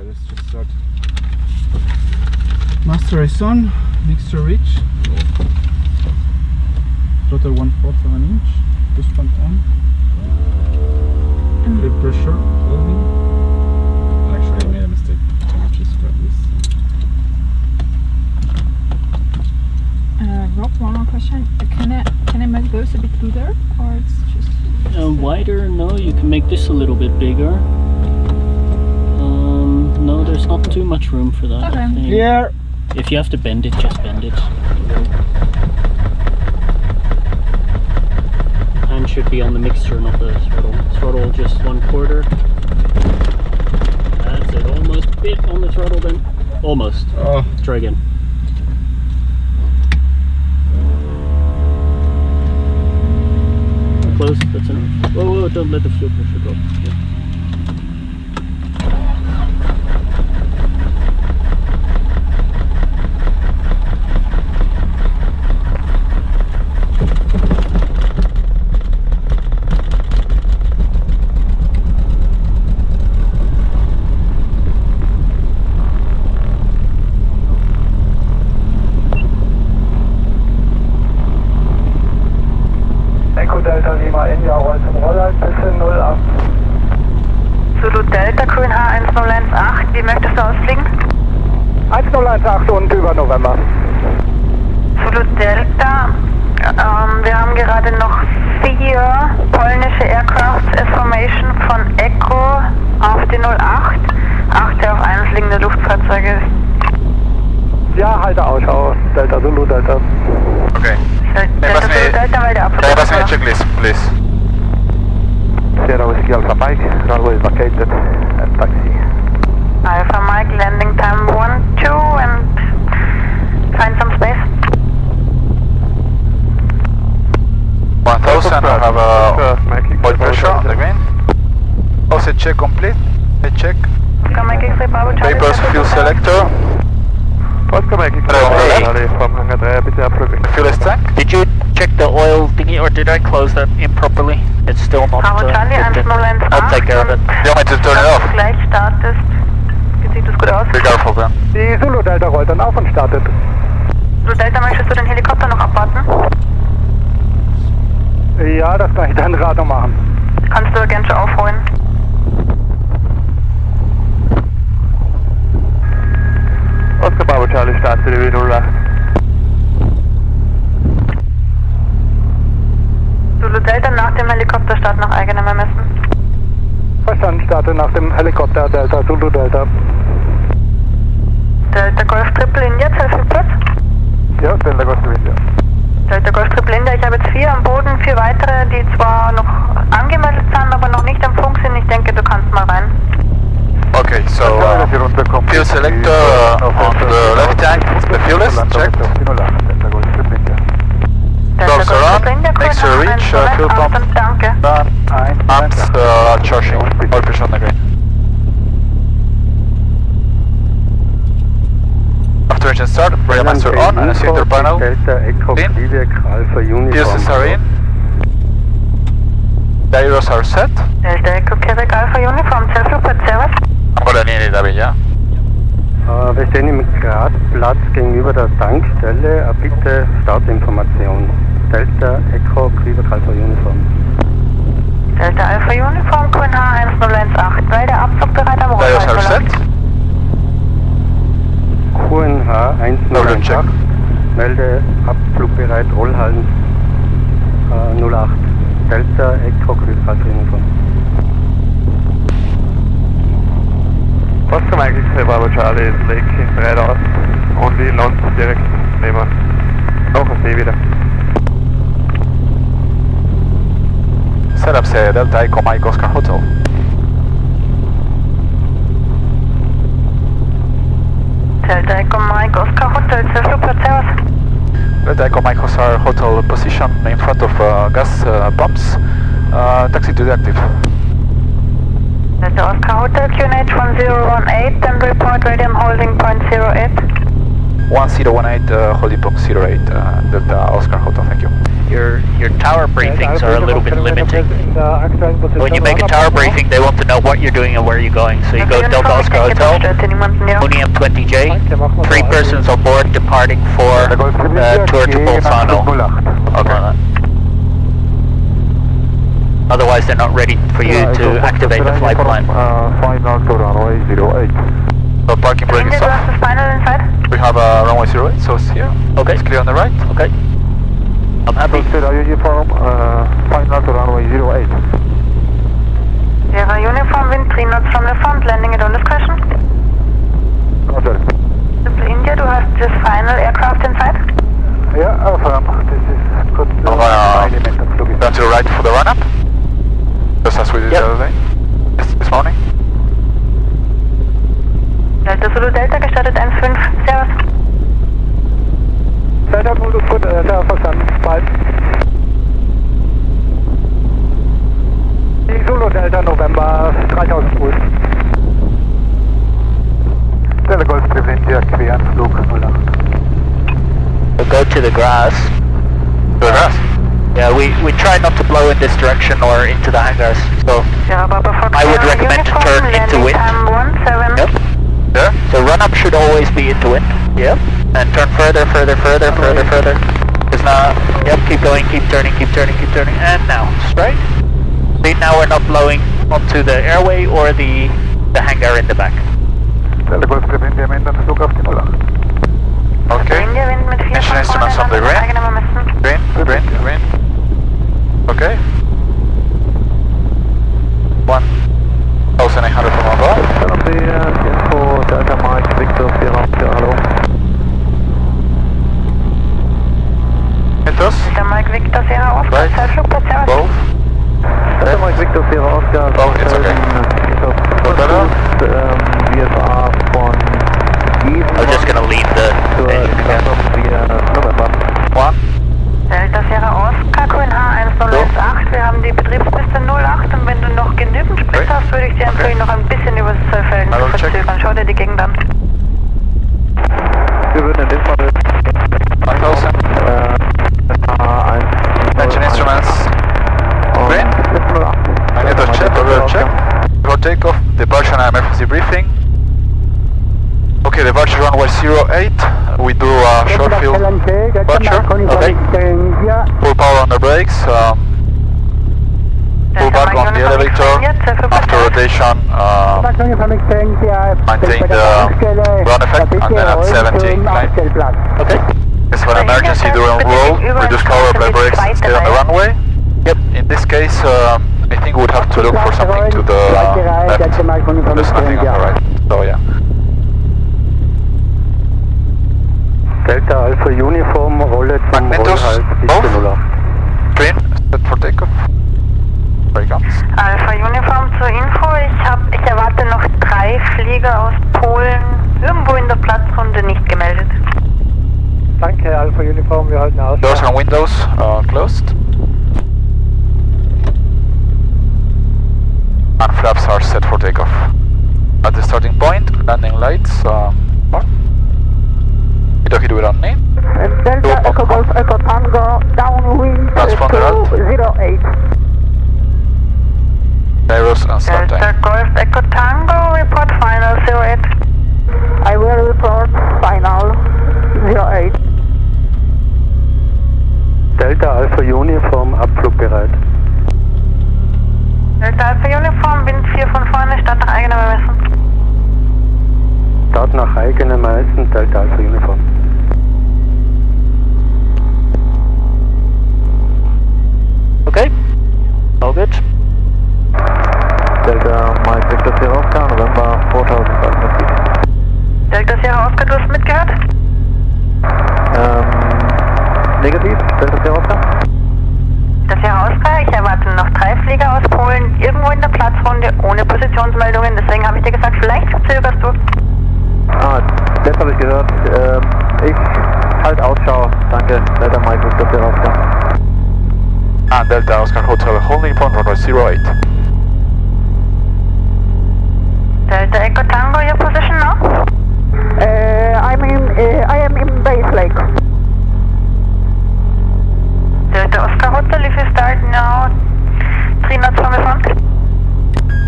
let's just start. Master is on, mixture reach. Throttle 1/4 of an inch. Push pump on. The pressure holding. Actually, I made a mistake. Let me just grab this. Rob, one more question. Can I make those a bit wider, or it's just wider? No, you can make this a little bit bigger. No, there's not too much room for that. Okay. I think. Clear. If you have to bend it, just bend it. Hand should be on the mixture, not the throttle. Throttle just 1/4. That's it. Almost bit on the throttle then. Almost. Oh. Try again. Close, that's enough. Whoa, whoa, don't let the fuel pressure go. Yeah. Zulu Delta, grün H1018, wie möchtest du ausfliegen? 1018 und über November. Zulu Delta, wir haben gerade noch 4 polnische Aircrafts as Formation von Echo auf die 08. Achte auf einfliegende Luftfahrzeuge. Ja, halte Ausschau. Delta, Zulu Delta. Okay. Delta, Zulu Delta, weil der Abflug Pass me a checklist, please. Sierra Whiskey Alpha Mike, runway is vacated and taxi. Alpha Mike, landing time 1-2 and find some space. 1000, I have a oil pressure on the green. Also check complete. Check. Oscar Mike X-ray, Bravo Charlie. Papers, fuel selector. Oscar Mike X-ray, vom Hangar 3, bitte abflügen. Fuel is tank. Did you check the oil thingy, or did I close that improperly? It's still not. Bravo Charlie, 1018. I'll take care of it. You want me to turn it off? Gleich startest. Sieht das gut aus? Be careful then. Die Zulu Delta rollt dann auf und startet. Zulu Delta, möchtest du den Helikopter noch abwarten? Ja, das kann ich dann gerade noch machen. Kannst du gerne schon aufholen. Oscar Bravo Charlie, startet die 08. Zulu Delta, nach dem Helikopterstart nach eigenem Ermessen. Verstanden, starte nach dem Helikopter Delta, Zulu Delta. Delta Golf Triple India, Zelfplatz. Ja, Delta Golf Triple India. Delta Golf Triple India, ich habe jetzt 4 am Boden, 4 weitere, die zwar noch angemeldet sind, aber noch nicht am Funk sind. Ich denke, du kannst mal rein. Okay, so fuel selector on the left tank, the fuel is checked. Delta Gloves Golf are Triple India, on, makes a reach, fuel pump, danke. and charging, oil pressure on the green. After engine start, radio master on, and center panel in. Fuses are in. Gyros are set. Delta Echo Quebec Alpha Uniform, Zelfplatz, servus. I'm gonna need it, yeah? Wir stehen im Grasplatz gegenüber der Tankstelle. Bitte Startinformation. Delta Echo Quebec Alpha Uniform. Delta Alpha Uniform, grün H1018, weil der Abflug bereit am Gyros are Rollweiser. set. QNH 1018, melde Abflugbereit Rollhallen 08. Delta Echo Quebec Alpha Uniform. Oscar Mike X-ray Bravo Charlie, Lake hinten rein aus. Only Land direkt nehmen. Noch auf See wieder. Setup say Delta Echo Mike Oscar Hotel. Delta Echo Mike Oscar Hotel, Zelfplatz, servus. Delta Echo Mike Oscar Hotel position in front of gas pumps. Taxi to the active. Delta Oscar Hotel, QNH 1018 and report radium holding point 08. 1018 holding point 08, Delta Oscar Hotel, thank you. your tower briefings are a little bit limiting. When you make a tower briefing, they want to know what you're doing and where you're going. So you go Delta Oscar Hotel, Mooney M20J, 3 persons on board departing for tour to Bolzano. Okay. Otherwise, they're not ready for you to activate the flight plan. Final to runway 08. So parking brake is off. We have a runway 08, so it's here. Okay. It's clear on the right. Okay. I'm happy. Uniform, final to runway 08. Sierra Uniform, wind 3 knots from the front, landing at on discretion. Roger. Triple India, du hast das final aircraft inside? Yeah, affirm. This is good. Turn to the right for the run-up. Just as we did the other day. This morning. Delta Zulu Delta, gestartet 1-5, Servus. Delta Zulu, gut, Servus, verstanden, bald. Die Zulu Delta November 3000 Fuß. Delta Golf India, Queranflug 08. We'll go to the grass. To the grass? Yeah, we try not to blow in this direction or into the hangars, so I would recommend to turn into wind. Yep. Yeah? So run up should always be into wind. Yep. And turn further. Because now, yep, keep going, keep turning. And now, straight. See, now we're not blowing onto the airway or the hangar in the back. Okay. Mission instruments on the green. Okay. 1,800 from above. Info Delta Mike Victor Sierra, hallo. Hit us. Delta Mike Victor Sierra Oscar, Right. Zeitflugplatz, Servus. Both. Delta Mike Victor Sierra Oscar. Oh, it's okay. VFR von I'm just gonna leave the engine command. 1. Delta Sierra Oscar, QNH 1018, wir haben die Betriebspiste 08 und wenn du noch genügend Sprit hast, würde ich dir empfehlen, noch ein bisschen über das Zollfeld zu verzögern. Schau dir die Gegend an. Wir würden in dem Fall 1000. Engine instruments. Green. I need a check. Before takeoff, departure and emergency briefing. Okay, departure runway 08. We do a short field departure. Okay. Full power on the brakes. Pull back on the elevator. After rotation, maintain the run effect and then at 70 climb. Okay. It's for an emergency during roll. Reduce power, apply brakes, and stay on the runway. Yep. In this case, I think we would have to look for something to the left. There's nothing on the right. So yeah. Delta Alpha Uniform, Rolle zum Magnetos, Rollhals bis both. 08. Green, set for takeoff. There he comes. Alpha Uniform zur Info, ich erwarte noch 3 Flieger aus Polen, irgendwo in der Platzrunde nicht gemeldet. Danke, Alpha Uniform, wir halten aus. Doors and windows closed. And flaps are set for takeoff. At the starting point, landing lights on. Hit without name. Delta Echo Golf Echo Tango, downwind to 08. Gyros and start Delta time. Golf Echo Tango, report final 08. I will report final 08. Delta Alpha Uniform, abflugbereit. Delta Alpha Uniform, Wind 4 von vorne, Start nach eigenem Ermessen. Start nach eigenem Ermessen, Delta Alpha Uniform. Okay. All good. Delta Mike Victor Sierra Oscar, November 4500 feet. Delta Sierra Oscar, du hast mitgehört? Negativ, Delta Sierra Oscar. Delta Sierra Oscar, ich erwarte noch 3 Flieger aus Polen, irgendwo in der Platzrunde, ohne Positionsmeldungen, deswegen habe ich dir gesagt, vielleicht verzögerst du. Das habe ich gehört. Ich halt Ausschau, danke, Delta Mike Victor Sierra Oscar. And Delta Oscar Hotel holding point runway 08. Delta Echo Tango, your position now? I am in base lake. Delta start now. 3 knots from the front.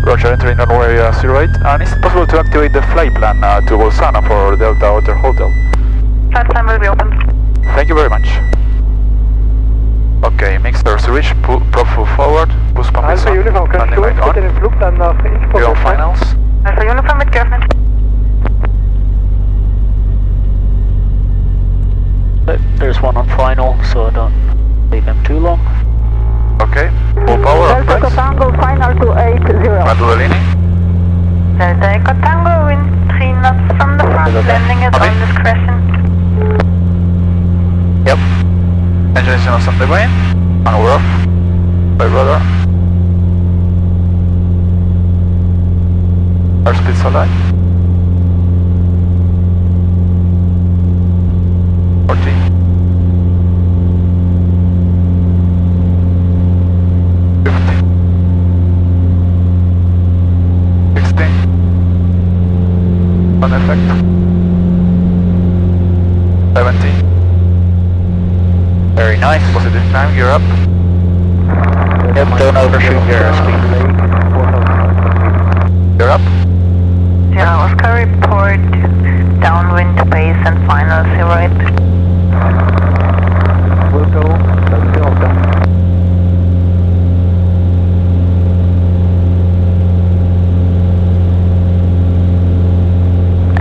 Roger, entering runway 08. And is it possible to activate the flight plan to Bolzano for Delta Hotel Hotel? Flight plan will be open. Thank you very much. Okay, mixers reach, prop full forward, boost pump is on, landing light on. We're on finals. Alpha Uniform wird geöffnet. There's one on final, so don't leave him too long. Okay, full power, up Delta Echo Tango final to 80. Madulini. Delta Echo Tango, wind 3 knots from the front. Landing is on discretion. Yep. Engine is on standby way. And we're off. By brother. Our speed's alive. 40. 50. 60. On effect. 70. Very nice. Positive time, gear up. Yep, don't overshoot your airspeed. Gear up. Sierra Oscar report. Downwind base and final 08. We'll go. Let's go.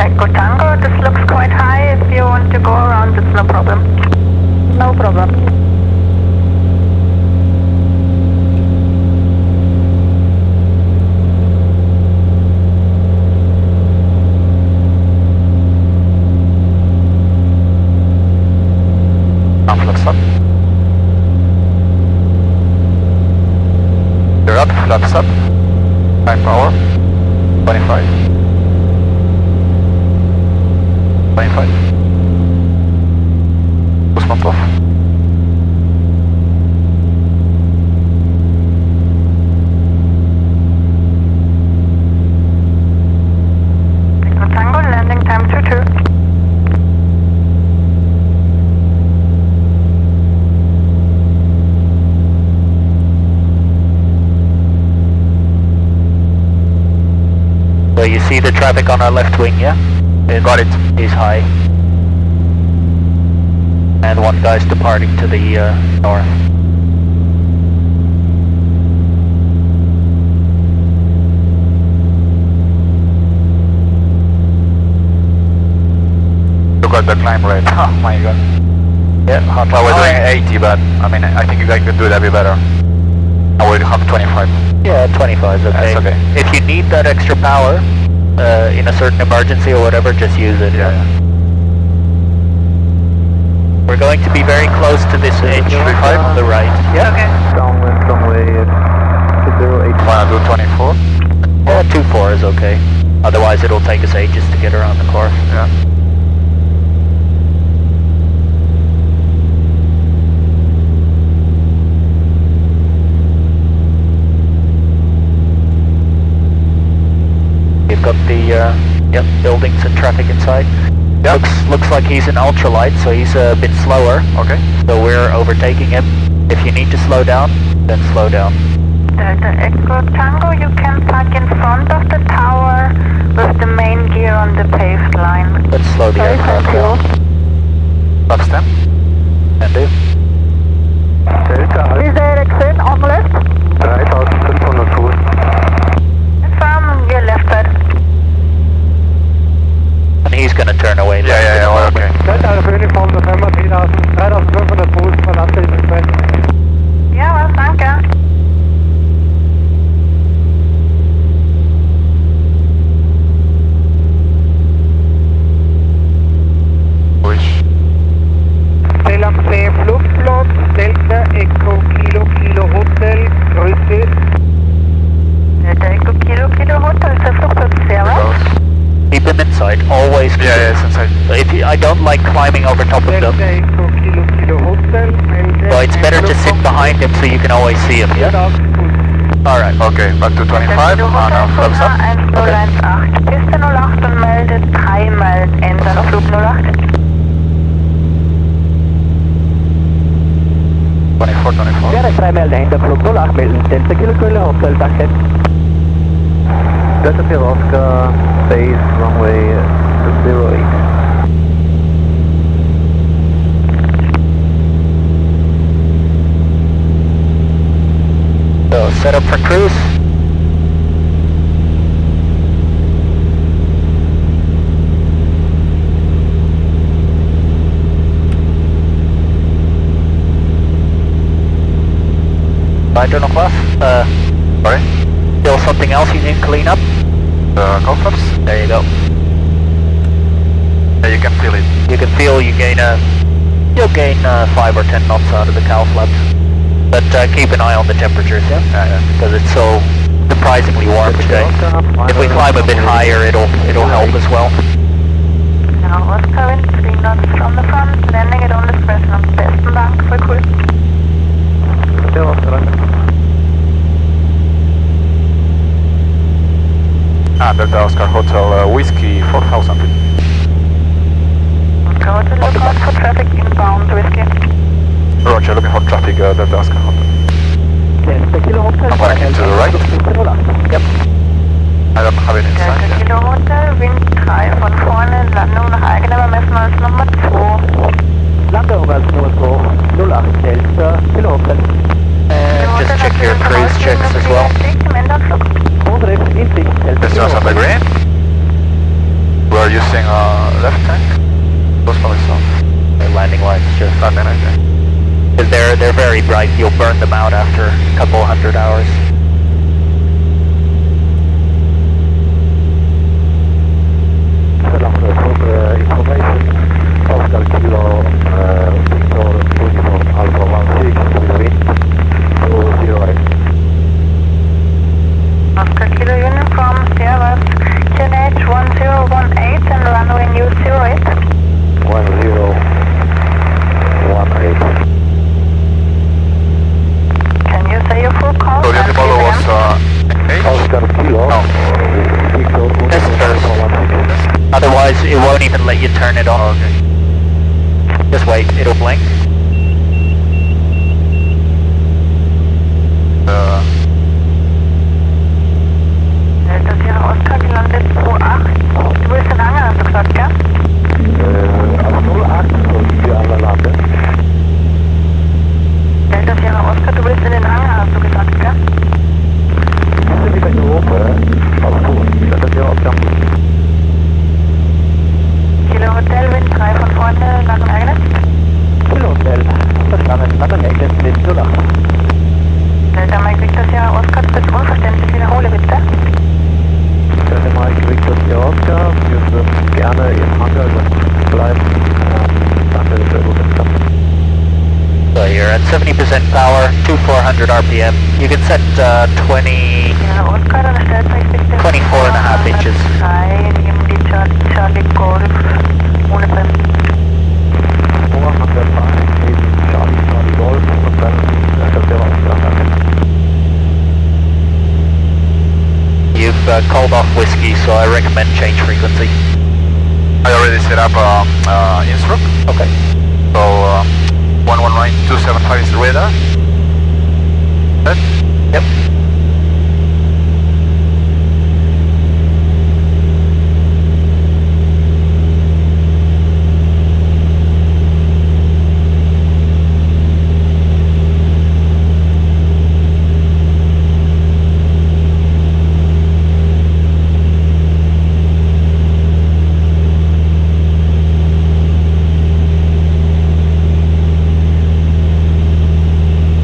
Echo Tango, this looks quite high. If you want to go around, it's no problem. No problem. Flaps up. Gear up, flaps up. Time power. 25. 25. Boost pump off. Echo Tango, landing time 22. So you see the traffic on our left wing, yeah? Got it. He's high. And one guy's departing to the north. You got the climb rate. Oh my god. Yeah, hot. Well, we're doing 80, but I mean, I think you guys could do that a bit better. I would have 25. Yeah, 25 is okay. That's okay. If you need that extra power in a certain emergency or whatever, just use it. Yeah. We're going to be very close to this edge on the right. Yeah. Okay. Downwind runway 08. Wanna do 24? Yeah, 2-4 is okay. Otherwise, it'll take us ages to get around the course. Yeah. You've got the buildings and traffic inside. Yep. Looks like he's in ultralight, so he's a bit slower. Okay. So we're overtaking him. If you need to slow down, then slow down. Delta Echo Tango, you can park in front of the tower with the main gear on the paved line. Let's slow the aircraft down. Flaps 10. And do. Delta Alps, Wie direction on left? 3500 Fuß. From your left side. And he's going to turn away. Yeah, well, okay. Delta Alpha Uniform, November 3500 Fuß, verlasse ich den Feld. Ja, was, danke. Wish. Selam C Flugplatz, Delta Echo Kilo Kilo Hotel, Grüße. Delta Echo Kilo Hotel, ist der Flugplatz Sierra? Keep him inside, always. Yeah, it's inside. I don't like climbing over top of Delta them. Echo Kilo Hotel, So it's better to sit behind him so you can always see him, yeah? Alright. Okay, back to 25 and flaps up. 1018, Piste 08 und meldet 3 Meilen ändern, Flug 08. 24. 3 melden Hinterflug 08 melden, Delta Kilo Kilo Hotel, danke. Delta Sierra Oscar, base runway 08. So set up for cruise. I don't know what. Sorry? Still something else you need to clean up? Cowl flaps? There you go. Yeah, you can feel it. You can feel you'll gain 5 or 10 knots out of the cowl flaps. But keep an eye on the temperatures, yeah? Because it's so surprisingly warm today. If we climb a bit higher, it'll help as well. Now, Oscar wind 3 knots from the front, landing at only expression of besten Dank for cruise. Delta Oscar Hotel Whiskey 4000. Go to look out for traffic inbound Whiskey. Roger, looking for traffic, Delta Oscar Hotel. Delta Kilo Hotel, I'm parking to the right. Yep. I don't have it inside. Delta Kilo Hotel, Wind 3 von vorne, Landung nach eigener Bemessen als Nummer 2. Landung als Nummer 2, 08 Delta Kilo Hotel. Just check your cruise checks as well. This is on the green. We're using left tank. Close for myself. The landing lights just... Landing, okay. Because they're very bright, you'll burn them out after a couple hundred hours. Information. Oscar Kilo, Victor, Uniform Alpha 16, with wind 208. Oscar Kilo Uniform, Sierra, QNH 1018 and runway new 08. 1018. Can you say your full call? So the Apollo was 8? Oscar Kilo, Victor, Yes, Uniform Alpha 16. Otherwise, it won't even let you turn it on. Okay. Just wait, it'll blink. Delta Sierra Oscar, gelandet 28. Du willst den Hangar, hast du gesagt, gell? Auf 08 sollten wir alle landen. Delta Sierra Oscar, du willst in den Hangar, hast du gesagt, gell? Sind Sie bei der Oper? Auf Kurs, Delta Sierra Oscar. Kilo Hotel, Wind 3 von vorne, Landung eigenes. Kilo Hotel, verstanden, Landung eigenes, Wind 08. Delta Mike Victor Sierra Oscar, du bist unverständlich, wiederhole bitte. Delta Mike Victor Sierra Oscar, wir würden gerne im Hangar bleiben. Danke, sehr gut. So you're at 70% power, 2400 RPM. You can set 20... Sierra Oscar, dann stellt euch bitte 24.5 inches. 3, neben die Charlie Golf, ohne Bremsen. 405, neben Charlie Golf und dann Delta Sierra Oscar. You've called off whiskey, so I recommend change frequency. I already set up Innsbruck. Okay. So 119275 is the radar. Set? Yep.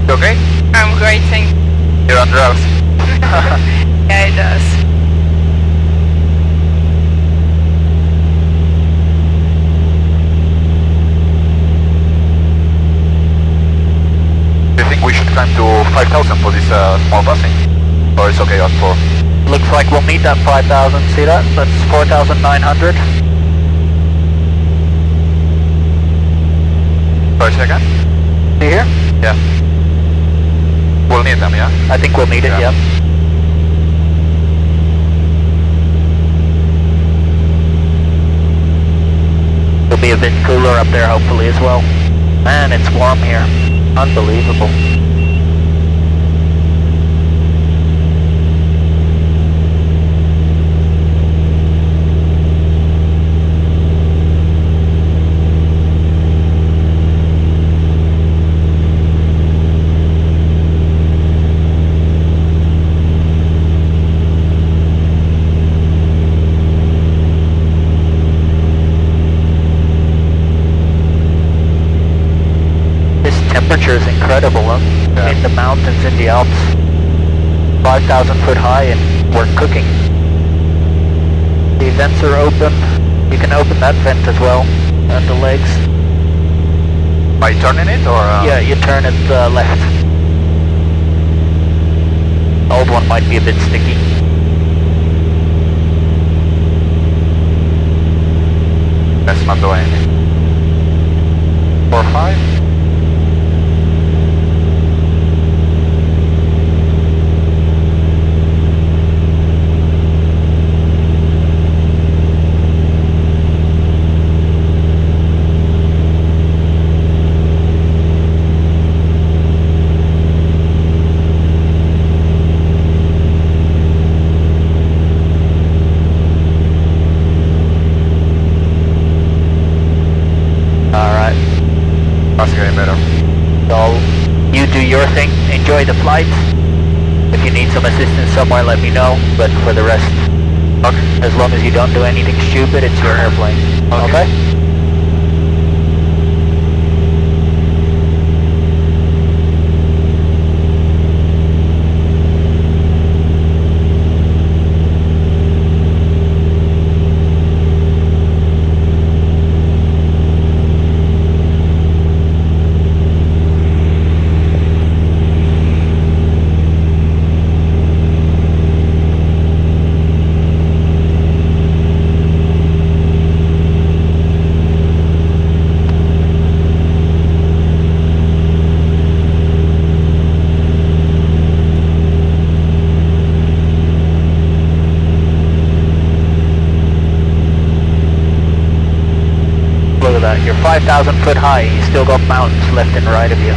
Okay? I'm great, thank you. You're on drugs. Yeah, it does. Do you think we should climb to 5,000 for this small passing? Or it's okay at 4? Looks like we'll need that 5,000, see that? That's 4,900. Sorry, second? See here? Yeah. We'll need them, yeah? I think we'll need it, Yeah. yeah. It'll be a bit cooler up there hopefully as well. Man, it's warm here. Unbelievable. temperature is incredible, huh? Yeah. In the mountains, in the Alps. 5,000 foot high and we're cooking. The vents are open. You can open that vent as well, and the legs. By turning it or? Yeah, you turn it left. The old one might be a bit sticky. That's not doing anything. 4-5. Your thing, enjoy the flight. If you need some assistance somewhere, let me know, but for the rest, okay. As long as you don't do anything stupid, it's your airplane. Okay? You're 5,000 foot high, you still got mountains left and right of you.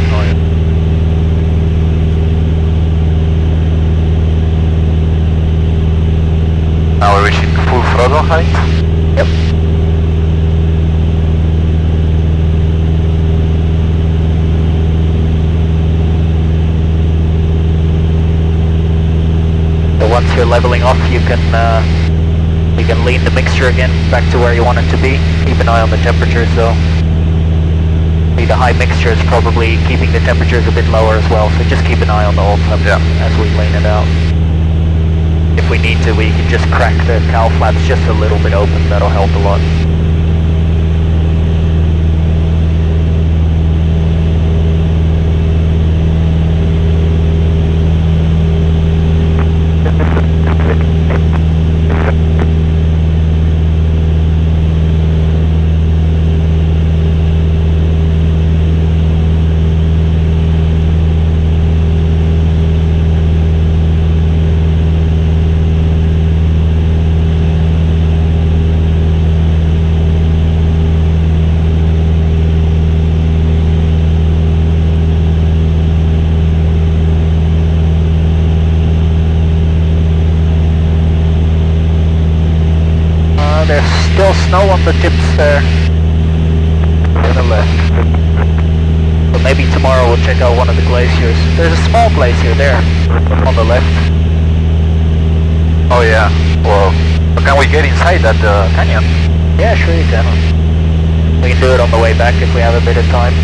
Now we're reaching full throttle height? Yep. So once you're leveling off, you can lean the mixture again back to where you want it to be. Keep an eye on the temperature, so the high mixture is probably keeping the temperatures a bit lower as well, so just keep an eye on the old temp as we lean it out. If we need to, we can just crack the cowl flaps just a little bit open, that'll help a lot. There's still snow on the tips there. To the left. So maybe tomorrow we'll check out one of the glaciers. There's a small glacier there, on the left. Oh yeah. Well, can we get inside that canyon? Yeah, sure you can. We can do it on the way back if we have a bit of time.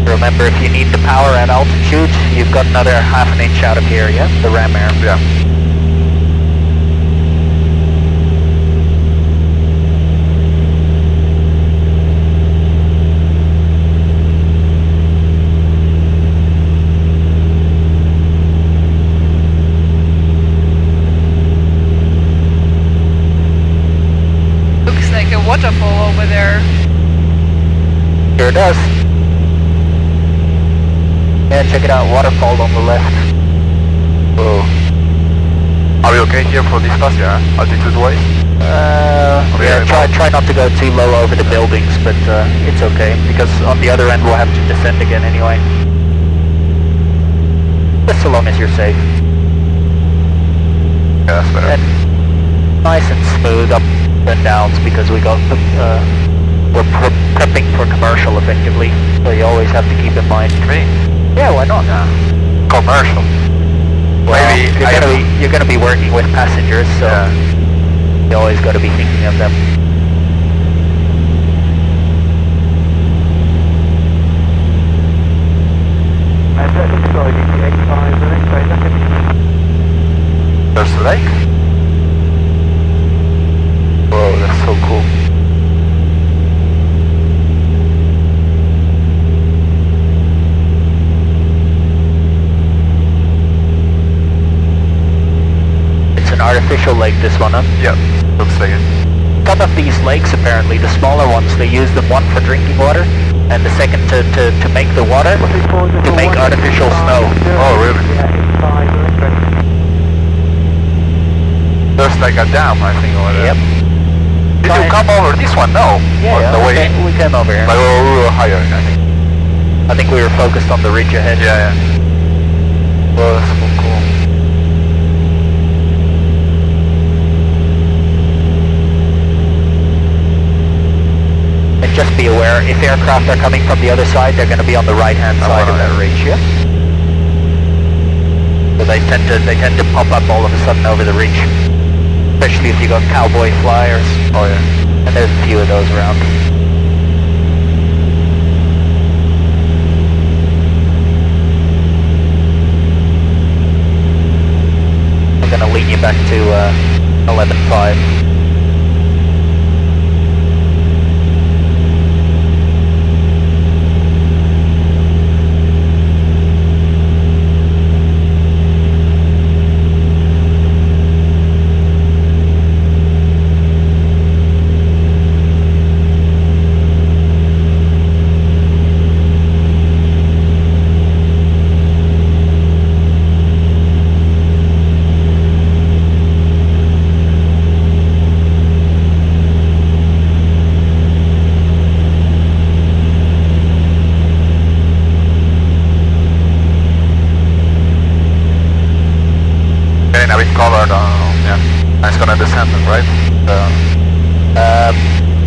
Remember, if you need the power at altitude, you've got another half an inch out of here, yeah? The ram air. Yeah. Looks like a waterfall over there. Sure does. Yeah, check it out, waterfall on the left. Whoa. Are we okay here for this pass, yeah? Altitude-wise? Yeah, try not to go too low over the buildings, but it's okay, because on the other end we'll have to descend again anyway. Just so long as you're safe. Yeah, that's better. nice and smooth up and downs because we got we're prepping for commercial effectively, so you always have to keep in mind. Me? Yeah, why not? Commercial. Well, Maybe you're gonna be working with passengers, so you always got to be thinking of them. There's a lake? Whoa, that's so cool. It's an artificial lake, this one, huh? Yeah, looks like it. Some of these lakes, apparently, the smaller ones, they use them one for drinking water, and the second to make the water, to make artificial snow. Oh, really? There's like a dam, I think, over there. Yep. Did you come over this one? No. Yeah, the way we came over here. But we were higher, I think. I think we were focused on the ridge ahead. Yeah. Well, that's so cool. And just be aware, if aircraft are coming from the other side, they're going to be on the right-hand side of that ridge, yeah? So they tend to pop up all of a sudden over the ridge. Especially if you got cowboy flyers. Oh yeah. And there's a few of those around. I'm going to lean you back to 11.5. Getting a bit covered, yeah. And it's gonna descend, right?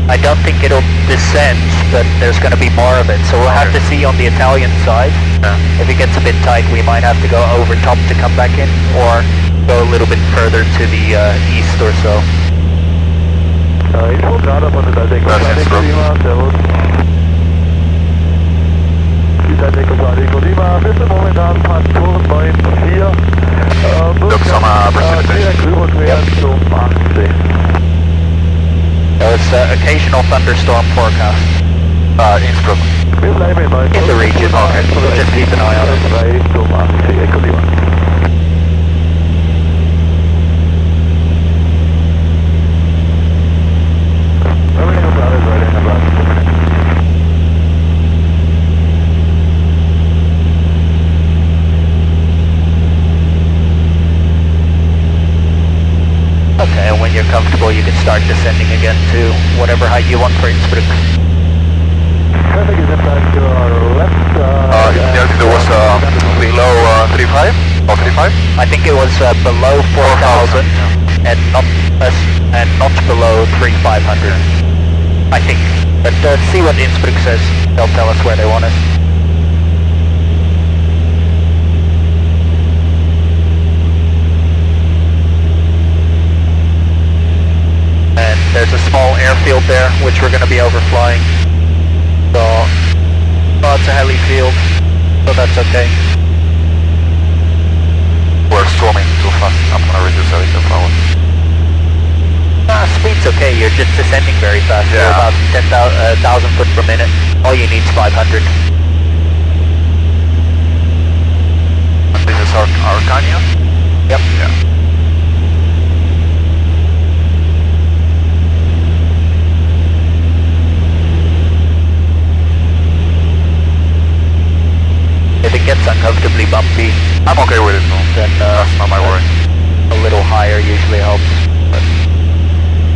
I don't think it'll descend, but there's going to be more of it. So we'll have to see on the Italian side. Yeah. If it gets a bit tight, we might have to go over top to come back in, or go a little bit further to the east or so. Innsbruck, gerade von der Seite Lima, servus. Die Seite Lima, wir sind momentan Faktoren 9,4. Direkt rüberqueren zum 18. It's occasional thunderstorm forecast. Innsbruck. Wir bleiben In the region, okay. We'll just keep an eye on it. 3 zum 18, Echo Lima. Okay, and when you're comfortable, you can start descending again to whatever height you want for Innsbruck. Traffic is in fact to our left. There was below 35 or 35? I think it was below 4,000 and not below 3,500. I think. But see what Innsbruck says. They'll tell us where they want us. And there's a small airfield there, which we're going to be overflying. So, it's a heli field, so that's okay. We're storming too fast. I'm gonna reduce a little power. Speed's okay, you're just descending very fast. Yeah. You're about 10,000 foot per minute. All you need is 500. And this is our canyon? Yep. Yeah. If it gets uncomfortably bumpy, I'm okay with it, no. then That's not my worry. a little higher usually helps.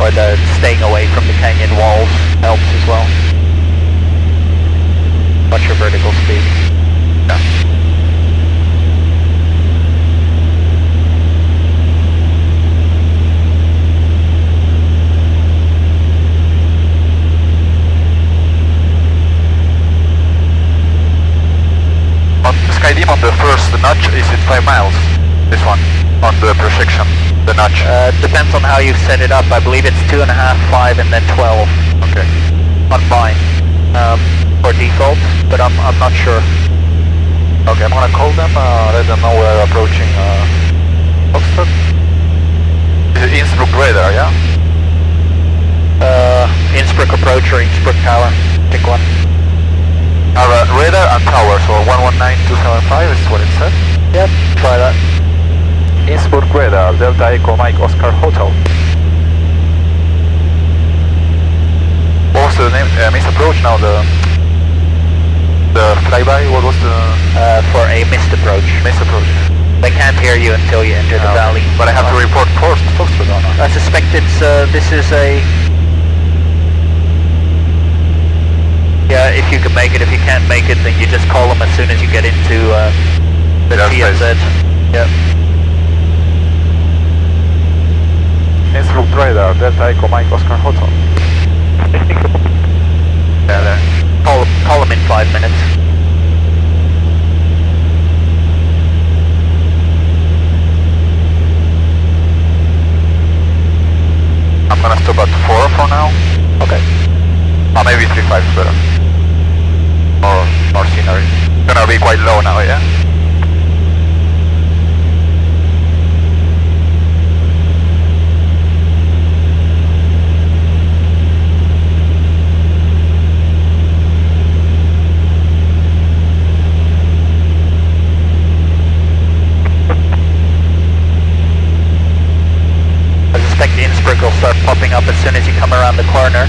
Or the staying away from the canyon walls helps as well. Watch your vertical speed. Yeah. notch, is it 5 miles? This one, on the projection, the notch. Depends on how you've set it up. I believe it's 2.5, 5, and then 12. Okay. On mine, for default, but I'm not sure. Okay, I'm gonna call them, let them know we're approaching Oxford. Is it Innsbruck radar, yeah? Innsbruck approach or Innsbruck tower, pick one. Radar and tower, so 119275 is what it said. Yep, try that. Innsbruck radar, Delta Echo Mike Oscar Hotel. What was the name? Missed approach now, the flyby, what was the... For a missed approach. Missed approach. They can't hear you until you enter the valley. But I have to report first, Foxtrot, don't I? I suspect it's, this is a... Yeah, if you can make it. If you can't make it, then you just call them as soon as you get into the TSZ. Yep. Innsbruck radar, Delta Echo Mike Oscar Hotel. Yeah, there. Call them in 5 minutes. I'm gonna stop at 4 for now. Okay. Maybe 3.5 is better. More scenery. Gonna be quite low now, yeah? I suspect the Innsbruck will start popping up as soon as you come around the corner.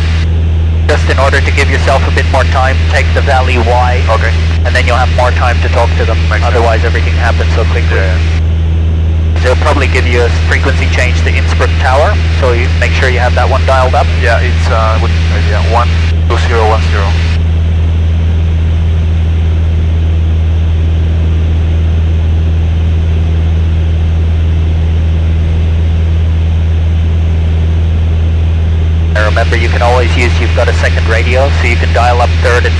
Just in order to give yourself a bit more time, take the valley Y. Okay. And then you'll have more time to talk to them. Otherwise everything happens so quickly. Yeah. They'll probably give you a frequency change to Innsbruck Tower, so you make sure you have that one dialed up. Yeah, it's good idea. 12010. Remember, you can always use, you've got a second radio, so you can dial up third and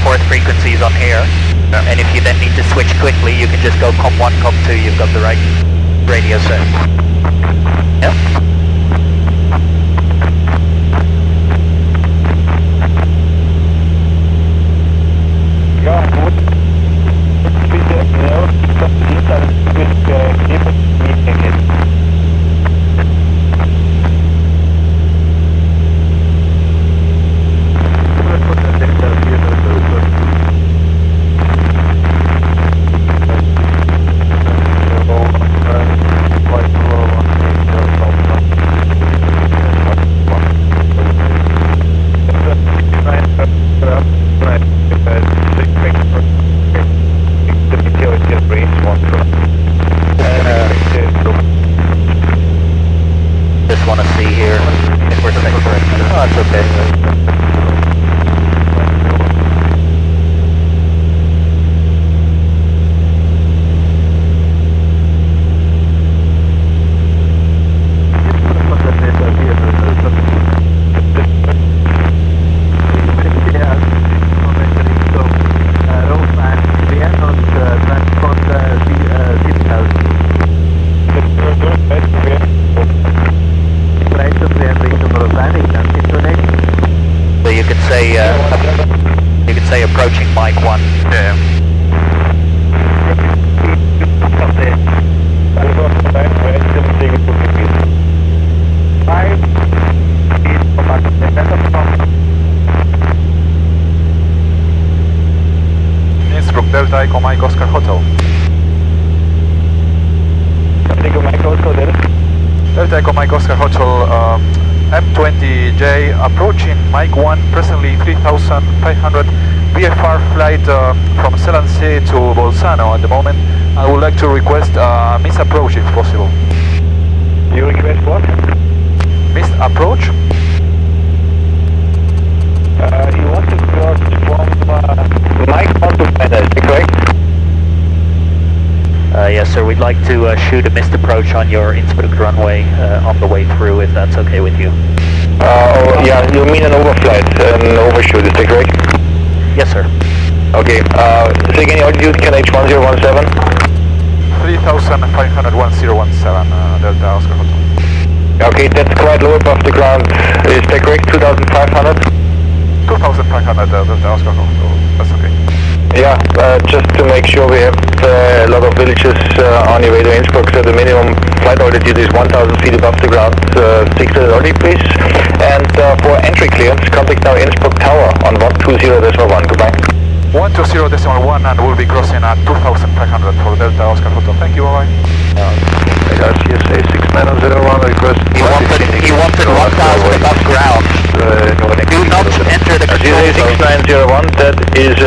fourth frequencies on here. Yeah. And if you then need to switch quickly, you can just go COM1, COM2, you've got the right radio set. Yep. Approaching Mike 1. Yeah. Innsbruck, Delta Echo Mike Oscar Hotel. Delta Echo Mike Oscar Hotel, M20J approaching Mike 1, presently 3500 VFR flight from Zell to Bolzano at the moment. I would like to request missed approach if possible. You request what? Missed approach? You want to cross from Mike 1 to Beta, is that correct? Yes sir, we'd like to shoot a missed approach on your Innsbruck runway on the way through, if that's okay with you. Yeah, you mean an overflight, an overshoot, is that correct? Yes sir. Okay, say again, altitude, KNH 1017? 2500-1017, Delta Oscar Hotel. Okay, that's quite low above the ground. Is that correct? 2500? 2500, Delta Oscar Hotel. That's okay. Yeah, just to make sure we have a lot of villages on your way to Innsbruck, so the minimum flight altitude is 1000 feet above the ground. 600 only, please. And for entry clearance, contact now Innsbruck Tower on 120.1. Goodbye. 120.1 and we'll be crossing at 2500 for Delta Oscar Hotel. Thank you, bye-bye. CSA 6901 request. He wanted 1000 above ground. Do not enter the control CSA zone. 6901, that is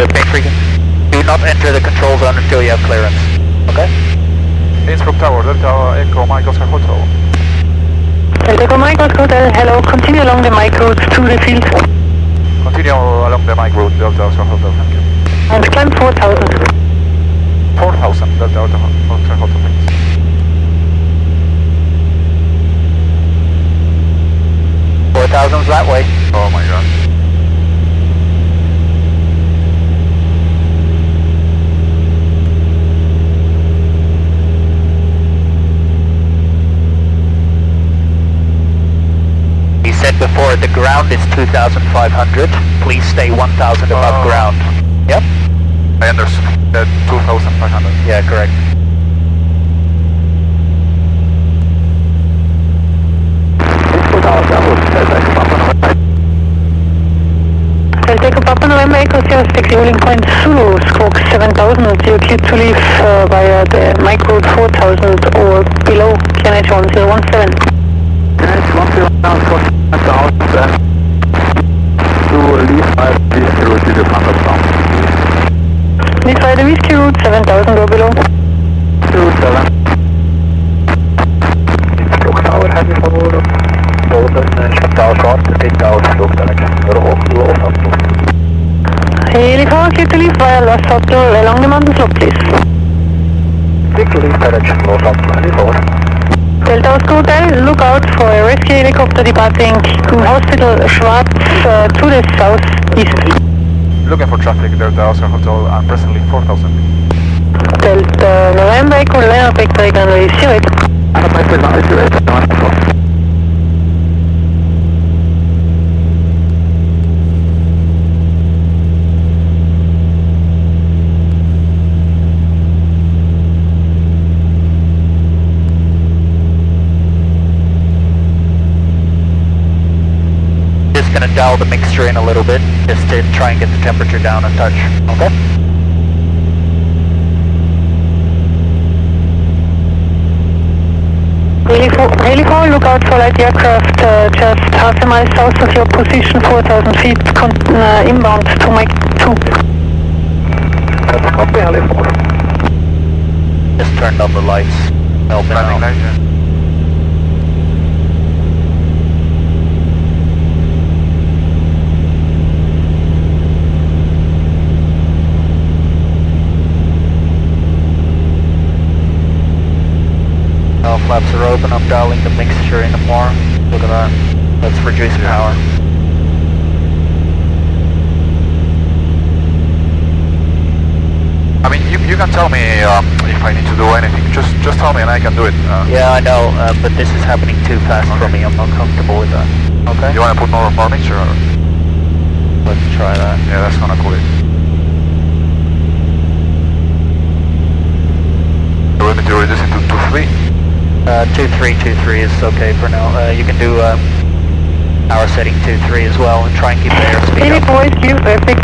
Do not enter the control zone until you have clearance. Okay? Innsbruck Tower, Delta Echo Mike Oscar Hotel. Delta Echo Mike Oscar Hotel, hello, continue along the Mike route to the field. Continue along the Mike route, Delta Oscar Hotel, thank you. And climb 4000. 4000, Delta Oscar Hotel, thanks. $4,000's that way. Oh my god. He said before the ground is 2,500. Please stay 1,000 above ground. Yep. I understand. 2,500. Yeah, correct. Delta Echo Papa November Echo 06, rolling point Zulu, stroke 7000. You're cleared to leave via the Mike route 4000 or below, QNH 1017. QNH 1017 to leave by the whiskey route 100,000. Leave via the whiskey route 7000 or below. 27. Innsbruck Tower, heavy forward. Heliphone, clear to leave via Los Hotel along the mountain slope, please. Delta Oscar Hotel, look out for a rescue helicopter departing Hospital Schwarz to the southeast. Looking for traffic, Delta Oscar Hotel, and presently 4000. Delta November Echo, Leonard Victor, runway 08. Just gonna dial the mixture in a little bit, just to try and get the temperature down a touch. Okay? Heliphone, look out for light aircraft just half a mile south of your position, 4,000 feet, inbound to Mike 2. Just turned on the lights. Helping out. All flaps are open, I'm dialing the mixture in more. Look at that. Let's reduce power. I mean, you can tell me if I need to do anything. Just tell me and I can do it. Yeah, I know, but this is happening too fast for me. I'm not comfortable with that. Okay? You want to put more mixture? Or? Let's try that. Yeah, that's gonna cool it. You want me to reduce it to 2-3? 2-3 is okay for now. You can do power setting 2-3 as well and try and keep the airspeed up. Heliphone is clear, perfect.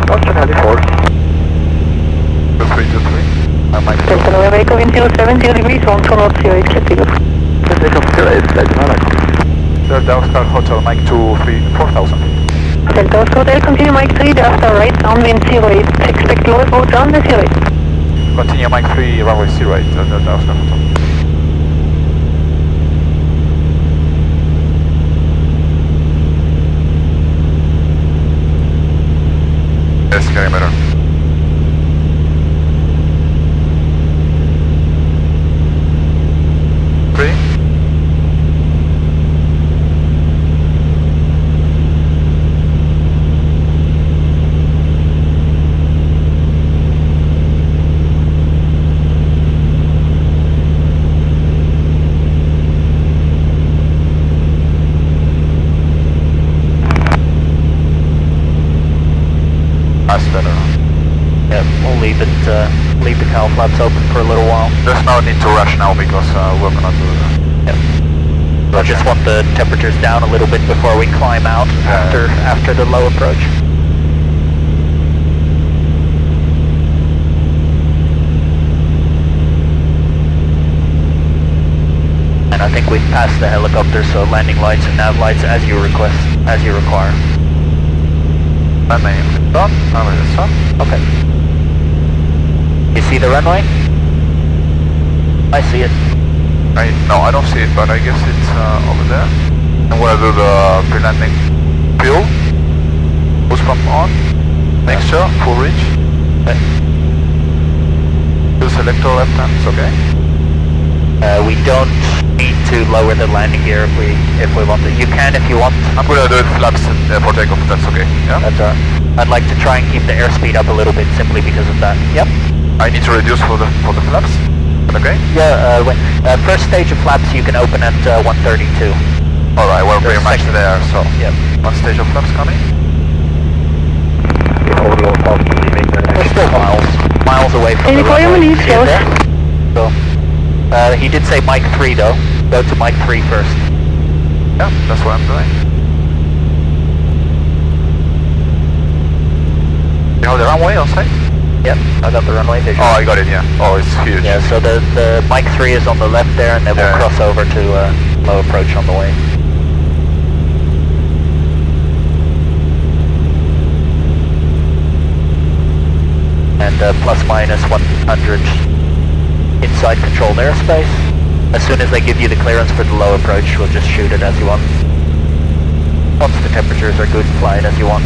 What's an heliphone? 2-3. Delta November Echo, wind 070 degrees, 120 is clear to leave. Delta Oscar Hotel, Mike 2-3, 4000. Delta Oscar Hotel, continue Mike 3, thereafter right, downwind 08. Expect low approach on the 08. Continue Mike 3, runway 08, Delta Oscar Hotel. Yes, getting better. leave the cowl flaps open for a little while. There's no need to rush now because we're gonna do that. Yep. So I just want the temperatures down a little bit before we climb out after the low approach. And I think we've passed the helicopter, so landing lights and nav lights as you require. Landing done. It's done. Okay. You see the runway? I see it. No, I don't see it, but I guess it's over there. I'm gonna do the pre-landing fuel. Boost pump on. Mixture, full reach. Okay. Do selector left hand, it's okay. We don't need to lower the landing gear if we want to. You can if you want. I'm gonna do it flaps for takeoff, that's okay. Yeah? That's alright. I'd like to try and keep the airspeed up a little bit simply because of that. Yep. I need to reduce for the flaps. Okay? Yeah, first stage of flaps you can open at 132. Alright, we're pretty much there, so yep. One stage of flaps coming. We're still miles away from the runway. See it there? So, he did say mic 3 though. Go to mic 3 first. Yeah, that's what I'm doing. You have the runway on site? Yep, I got the runway visual. Oh, I got it, yeah. Oh, it's huge. Yeah, so the mic 3 is on the left there, and then we'll cross over to low approach on the way. And plus minus 100 inside controlled airspace. As soon as they give you the clearance for the low approach, we'll just shoot it as you want. Once the temperatures are good, fly it as you want.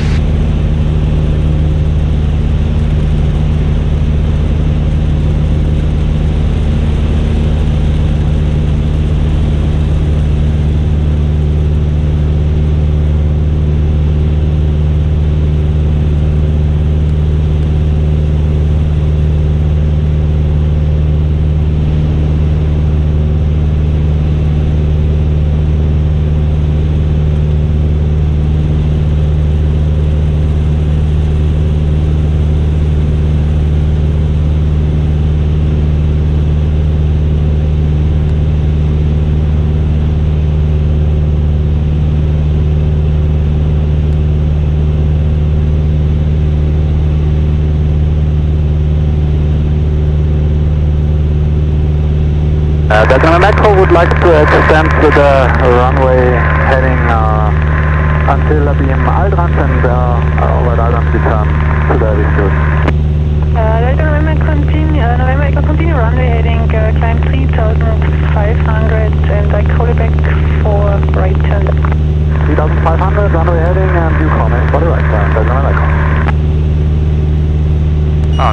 The Metro would like to extend the runway heading until BM Aldrans and over Aldrans return to the Vistut. Delta November continue runway heading, climb 3,500 and I call it back for right turn. 3,500 runway heading and you comment for the right turn. Delta November.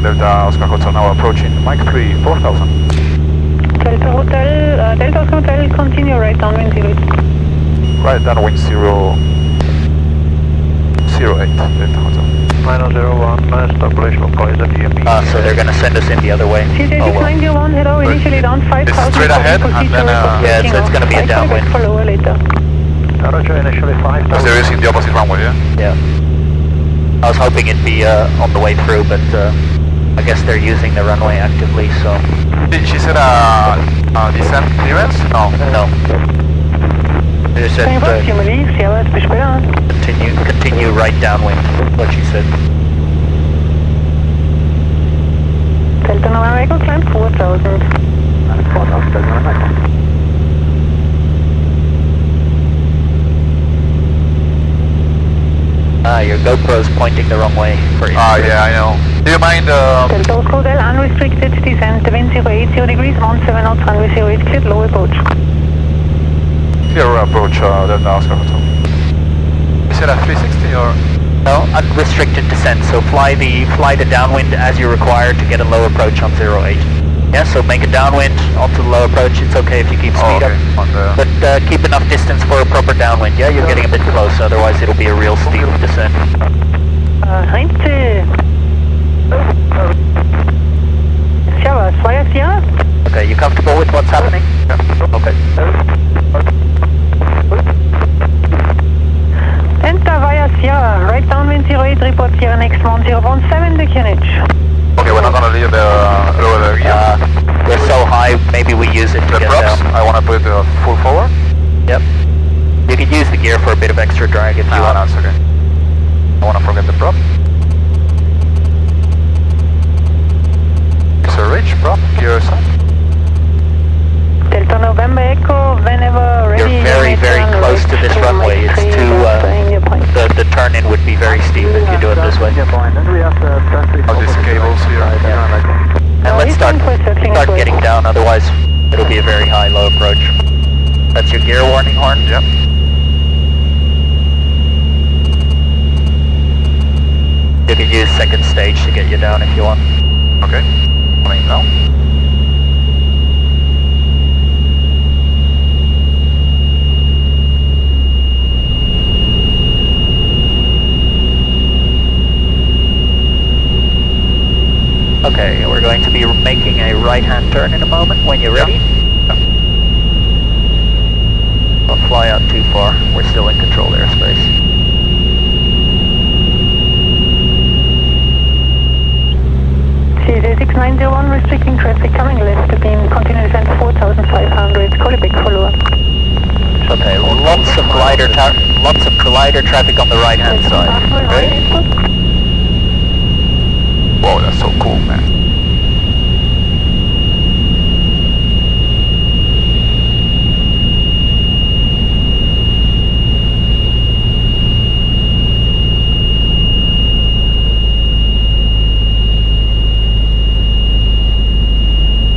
Delta Oscar Hotel now approaching Mike 3, 4,000. Delta Oscar Hotel, continue right downwind 08. Right downwind 08, Delta Hotel. Minus 01, operational poise at EMB. So they're going to send us in the other way. CJ901, hello, initially down 5,000. It's straight ahead and then yeah, it's going to be a downwind. For lower later. Roger, initially 5,000. Because they're using the opposite runway, yeah? Yeah. I was hoping it'd be on the way through, but I guess they're using the runway actively, so... She said descent clearance? No. No. They just said continue right downwind, what she said. Delta November Echo, climb 4,000. 4,000, Delta November Echo. Your GoPro's pointing the wrong way for Innsbruck. Yeah, I know. Do you mind Delta Oscar Hotel, unrestricted descent, wind 080 degrees, 17 knots, runway 08, cleared, low approach. clear approach Delta Oscar Hotel? Is it a 360 or? No, unrestricted descent, so fly the downwind as you require to get a low approach on 08. Yeah, so make a downwind onto the low approach, it's okay if you keep speed up. But keep enough distance for a proper downwind, yeah? You're getting a bit close, otherwise it'll be a real steep descent. Okay, you comfortable with what's happening? Yeah. Okay. Enter via Sierra, right downwind 08, report Sierra next 1017 the Greenwich. Okay, we're not gonna leave the use it to The get props, down. I want to put it full forward. Yep. You can use the gear for a bit of extra drag if you No, want. no, it's okay. I want to forget the prop. It's a ridge prop, gear set. Delta November Echo, whenever ready. You're very, very close to this runway. It's too, the turn-in would be very steep if you do it this way. All these cables here. And let's start getting down, otherwise it'll be a very high-low approach. That's your gear warning horn? Yep. You can use second stage to get you down if you want. Okay. Coming now. Okay, we're going to be making a right-hand turn in a moment when you're ready. Don't fly out too far, we're still in controlled airspace. CZ 6901 restricting traffic coming left to beam, continue descent 4500, Kolibek follower. Okay, lots of collider traffic on the right-hand side. Ready? Whoa, that's so cool, man.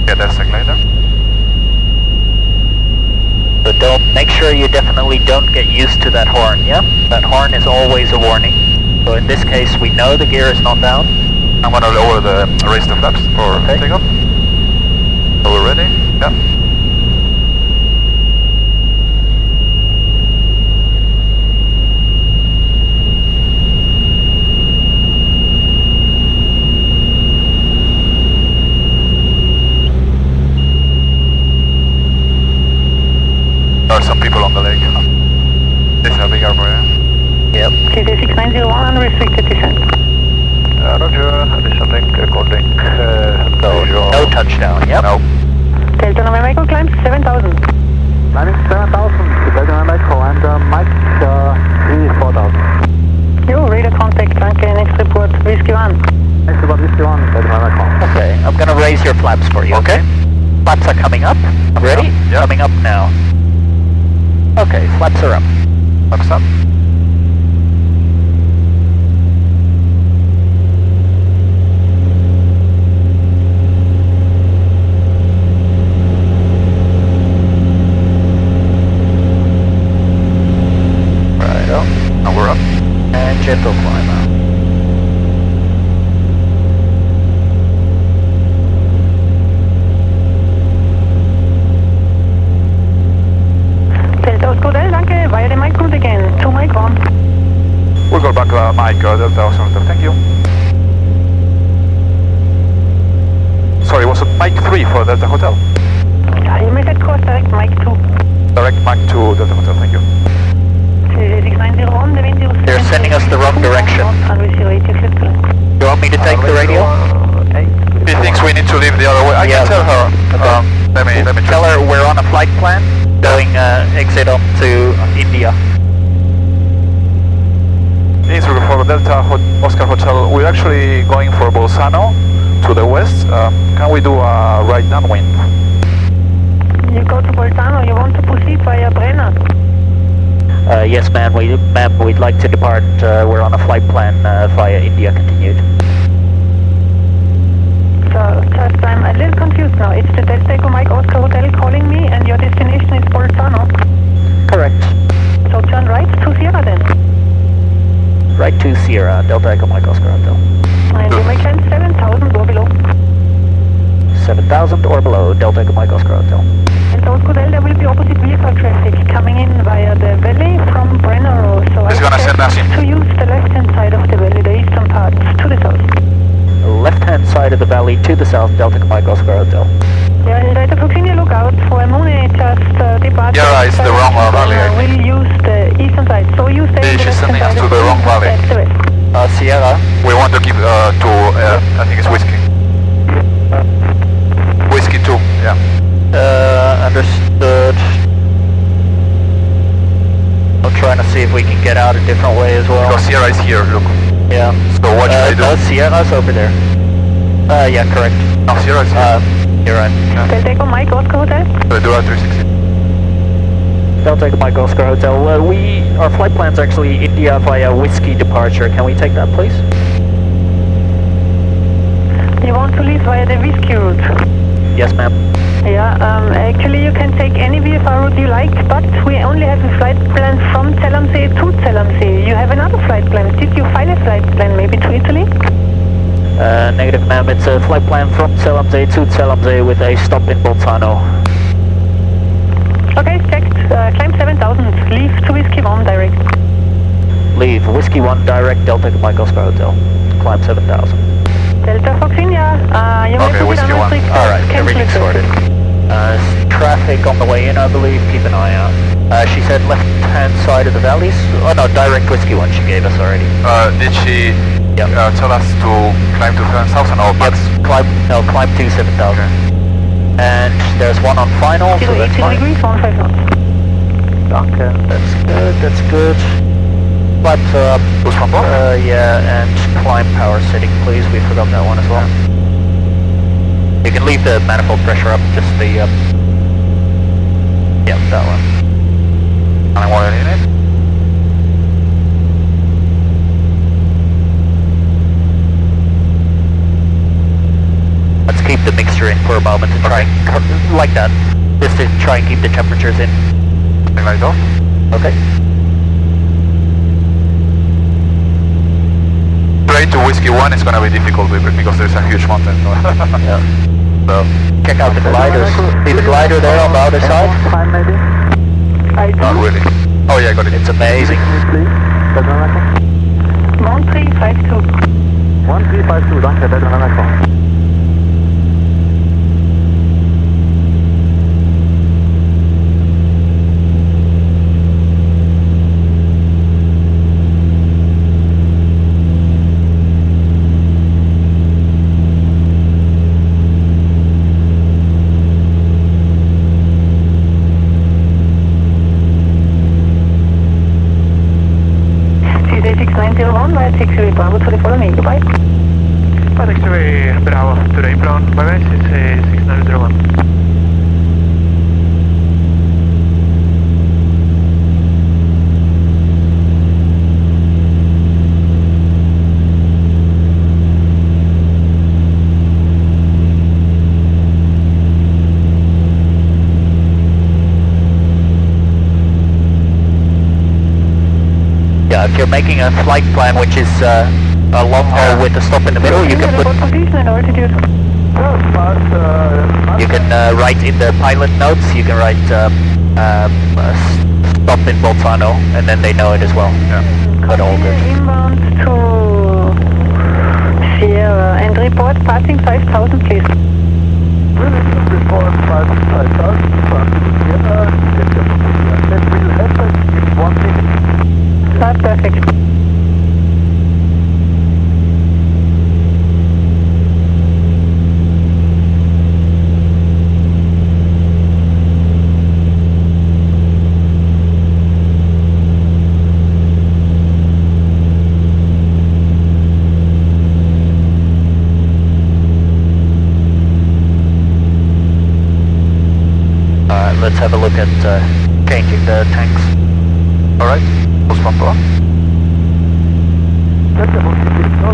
Get that sec later. So make sure you definitely don't get used to that horn, yeah? That horn is always a warning. So in this case, we know the gear is not down. I'm gonna lower the raise the flaps for takeoff. So we're ready? Yeah. There are some people on the lake. This is a big arbor, yeah? Yep. CZ 6901 unrestricted descent. Roger, additional link according No touchdown, yep. No. Delta November Echo climbs 7000. Climbing 7000, Delta November Echo and Mike 4000. Yo, radar contact, danke, next report, Whiskey 1. Next report, Whiskey 1, Delta November Echo. Okay, I'm gonna raise your flaps for you, okay? Flaps are coming up. Ready? Yeah. Coming up now. Okay, flaps are up. Flaps up. Now we're up. And gentle climb out. Delta Oscar Del, danke, via the mic route again, to mic 1. We'll go back Mike, Delta Oscar, thank you. Sorry, was it Mike 3 for Delta Hotel? You made that course direct mic 2. Direct Mike to Delta Hotel, thank you. They're sending us the wrong direction. You want me to take the radio? She thinks we need to leave the other way. I can tell her. Okay. Let me tell her we're on a flight plan going exit up to India. Innsbruck for Delta Oscar Hotel. We're actually going for Bolzano to the west. Can we do a right downwind? You go to Bolzano, you want to proceed via Brenner? Yes, ma'am. We'd like to depart. We're on a flight plan via India. Continued. So, just I'm a little confused now. It's the Delta Echo Mike Oscar Hotel calling me, and your destination is Bolzano. Correct. So turn right to Sierra then. Right to Sierra, Delta Echo Mike Oscar Hotel. And you may climb 7000 or below. 7000 or below, Delta Echo Mike Oscar Hotel. And those Hotel, there will be opposite vehicle traffic coming in via the valley from Brenner Road. So It's gonna send us in. to use the left-hand side of the valley, the eastern part, to the south. Left-hand side of the valley to the south, Delta Echo Mike Oscar Hotel. Yeah, and Delta Virginia, look out for Mooney just departed. Yeah, it's the wrong valley, I think. We'll use the eastern side, so you stay in the She's left-hand sending us side to of the wrong valley. That's the west. Sierra. We want to keep to, I think it's Whiskey. Whiskey 2, yeah. understood. I'm trying to see if we can get out a different way as well. Because Sierra is here, look. Yeah. So what should I do? No, Sierra's over there. Yeah, correct. No, Sierra is here. You're right. Delta Echo Mike, Oscar Hotel. Dura 360. Delta Echo Mike Oscar Hotel. Our flight plan's actually India via Whiskey departure. Can we take that, please? You want to leave via the Whiskey route? Yes, ma'am. Yeah, actually you can take any VFR route you like, but we only have a flight plan from Zell to Zell. You have another flight plan. Did you file a flight plan maybe to Italy? Negative, ma'am. It's a flight plan from Zell to Zell with a stop in Bolzano. Okay, checked. Climb 7000. Leave to Whiskey 1 direct. Leave Whiskey 1 direct, Delta Mike Oscar Hotel. Climb 7000. Delta Fox India. You may Okay, Whiskey 1. Alright, everything's sorted. Traffic on the way in, I believe. Keep an eye out. She said left-hand side of the valleys. Oh no, direct Whiskey 1 she gave us already. Did she tell us to climb to 7,000 or max? Climb to 7,000. And there's one on final, so that's fine. 80 degrees, 15 knots. Okay, that's good. Climb yeah, and climb power setting, please. We forgot that one as well. You can leave the manifold pressure up, just the, yeah, that one. And what in it? Let's keep the mixture in for a moment to try and, like that, just to try and keep the temperatures in. Something like that? Okay. Straight to Whiskey 1 is going to be difficult because there's a huge mountain. Yeah. So, check out the gliders. See the glider there on the other side? not really. Oh yeah, got it. It's amazing. 1352. 1352, danke, Delta November. Bravo to the follow me, goodbye. Taxiway Bravo to the inbound, bye-bye, it's 6901. Yeah, if you're making a flight plan which is a long haul with a stop in the middle, you can put... Position and altitude. You can write in the pilot notes, you can write stop in Bolzano, and then they know it as well. Yeah. But all good. Inbound to Sierra and report passing 5000 please. Report 5000, passing Sierra, that will happen in 1 minute. That's perfect. Let's have a look at changing the tanks. Alright, post pump on.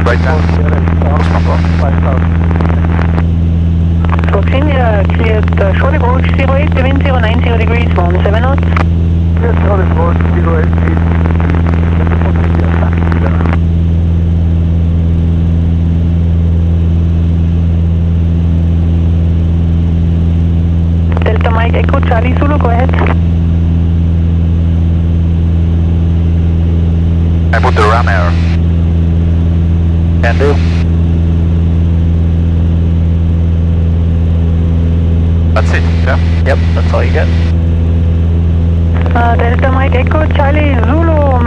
Right hand. Post pump on. 5000. Virginia cleared short approach 08, wind 090 degrees, 17 knots. Yes, short approach 08, Delta Mike Echo Charlie Zulu, go ahead. I put the ram air. Can do. That's it, yeah? Yep, that's all you get. Delta Mike Echo Charlie Zulu,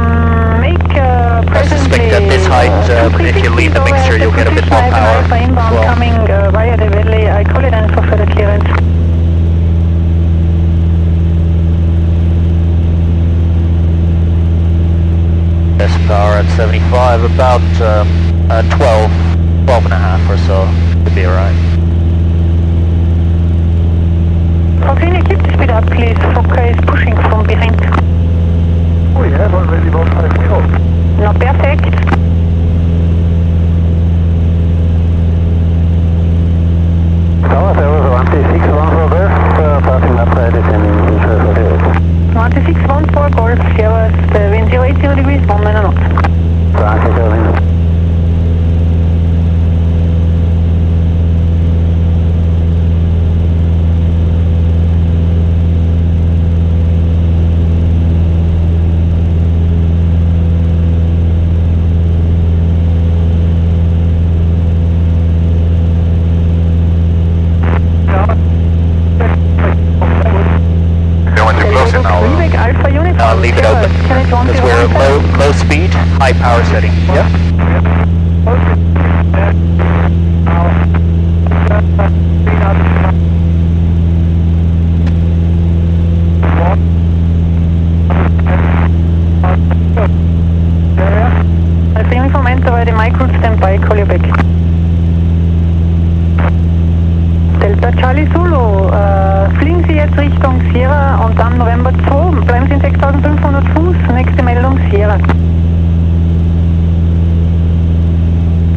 make I presently... suspect at this height, if you leave the mixture, you'll get a bit more power as inbound well. coming via the valley. I call it in for further clearance. 5, about 12 and a half or so to be alright. Continue, keep the speed up, please. Fokker is pushing from behind. We have already about 5 knots. No, perfect. Tower 161 for West, passing upside descending interest of hills. 161 Golf, Sierra, wind 080 degrees, 19 knots. Transit wind. Leave it open, because we're at low speed, high power setting. Yep. Alpha Uniform, enter by the micro, stand by, call you back. Delta Charlie Zulu, fliegen Sie jetzt Richtung Sierra und dann November 2, bleiben Sie in 6500 Fuß, nächste Meldung Sierra.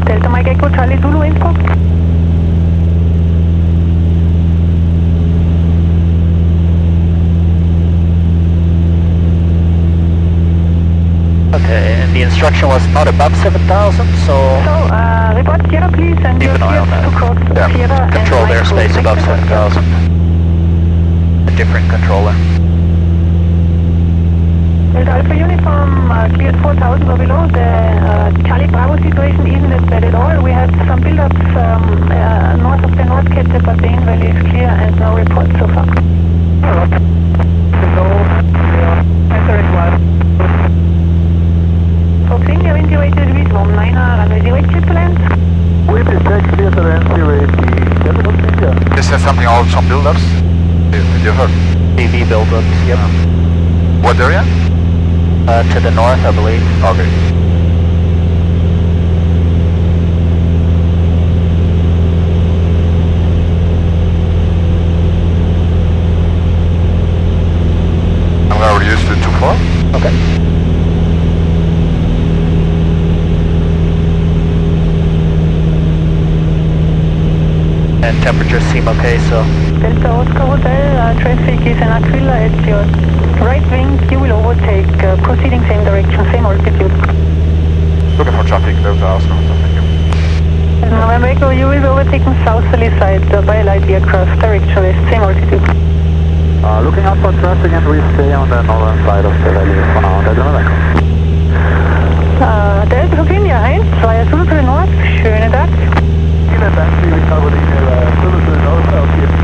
Delta Mike Echo Charlie Zulu, Innsbruck. Okay, and the instruction was not above 7,000, so Report Sierra please, and keep you're an eye on cleared to cross that. Sierra Yeah, control and airspace above 7,000. A different controller. Delta Alpha Uniform, cleared 4,000 or below. The Charlie Bravo situation isn't as bad at all. We had some build-ups north of the North Kette, but the in valley is clear and no reports so far. Foxing, wind 080 degrees, 19, runway 08, clear to land. Wind is check, clear to land, 080. This has something on some build-ups? Did you heard? PV build-ups, yep. What area? To the north, I believe. Okay. I'm gonna reduce to 2-4. Okay. And temperatures seem okay, so... Delta Oscar Hotel, traffic is in Aquila at your right wing. You will overtake, proceeding same direction, same altitude. Looking for traffic, there's a house or something. November Echo, you will be overtaken southerly side by a light aircraft, direction west, same altitude. Looking up for traffic and we stay on the northern side of the valley for now. Delta Delta Virginia 1, 2 Zulu to the north, schönen Tag. Vielen Dank für die Caroline, Zulu to the north, auf jeden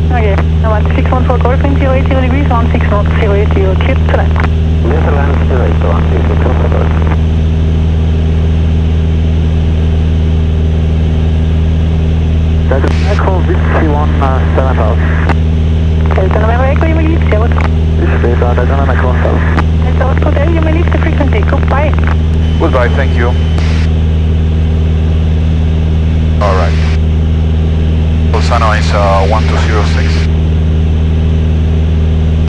Okay, 1614 Golf in 080 degrees, 16 knots, 080, clear to land. Clear to land, 081, Delta Echo, VC1, 7000. Delta November Echo, you may leave, servus. Bis später, Delta Echo, south. Delta Oscar Hotel, you may leave the frequency, goodbye. Goodbye, thank you. Alright. Bolzano is 1206.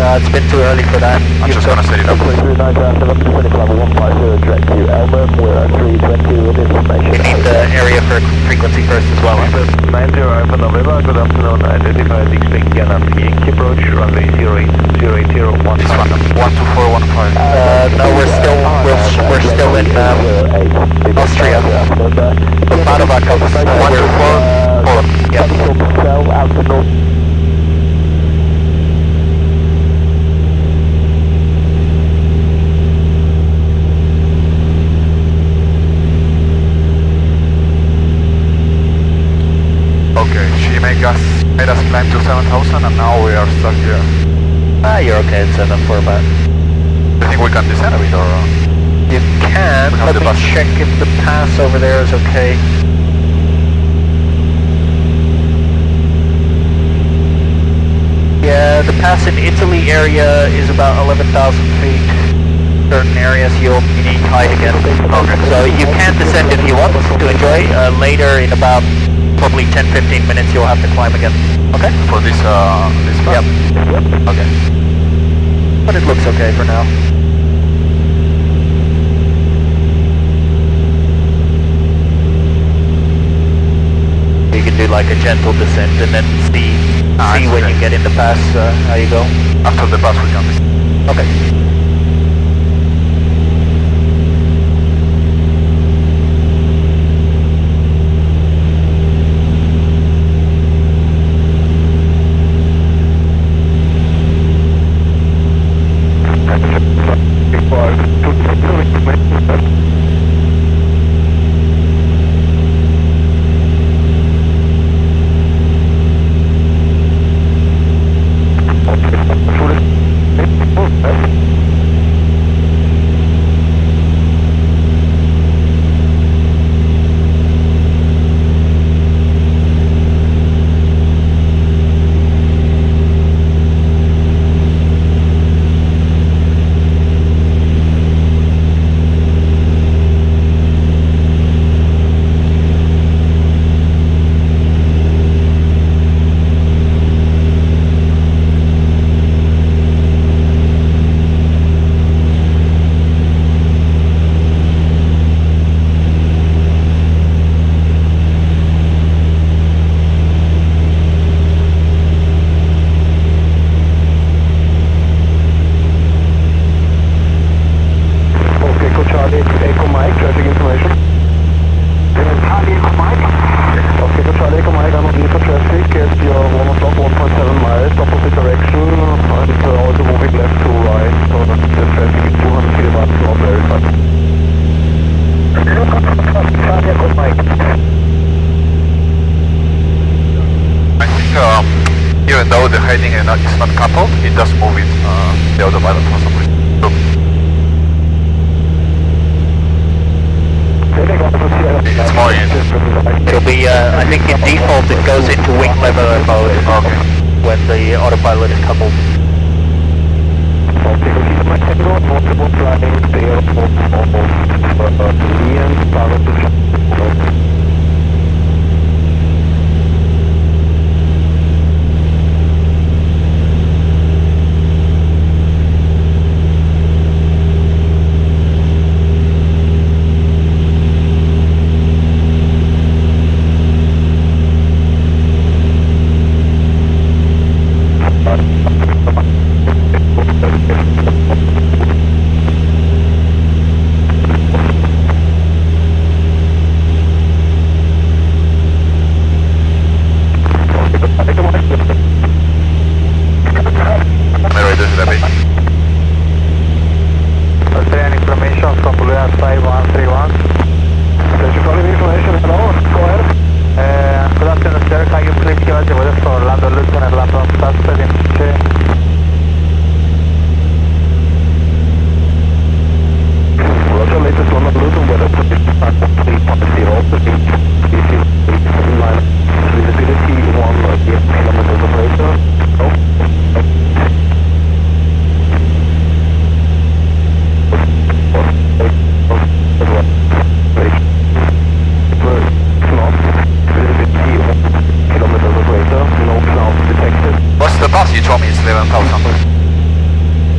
It's a bit too early for that. I'm just gonna set it up. We need the area for frequency first as well. 90 Alpha November, good afternoon. Identified expect Yanam Yankee approach, runway 080, 080, 15. This one, 12415. No, we're still in Austria. Bolzano Alps. 124. Yep. Okay, she made us climb to 7,000 and now we are stuck here. You're okay at 7-4, but... You think we can descend a bit or...? You can. Let me check if the pass over there is okay. Yeah, the pass in Italy area is about 11,000 feet. certain areas you need kite again. Okay. So you can descend if you want to enjoy. Later in about probably 10-15 minutes you'll have to climb again. Okay? For this path? Yep. Okay. But it looks okay for now. You can do like a gentle descent and then see when you get in the pass how you go. After the pass we can descend. Okay. Even though the heading is not coupled, it does move it the autopilot for some reason. It's more in. It'll be, I think in default it goes into wing leveler mode when the autopilot is coupled.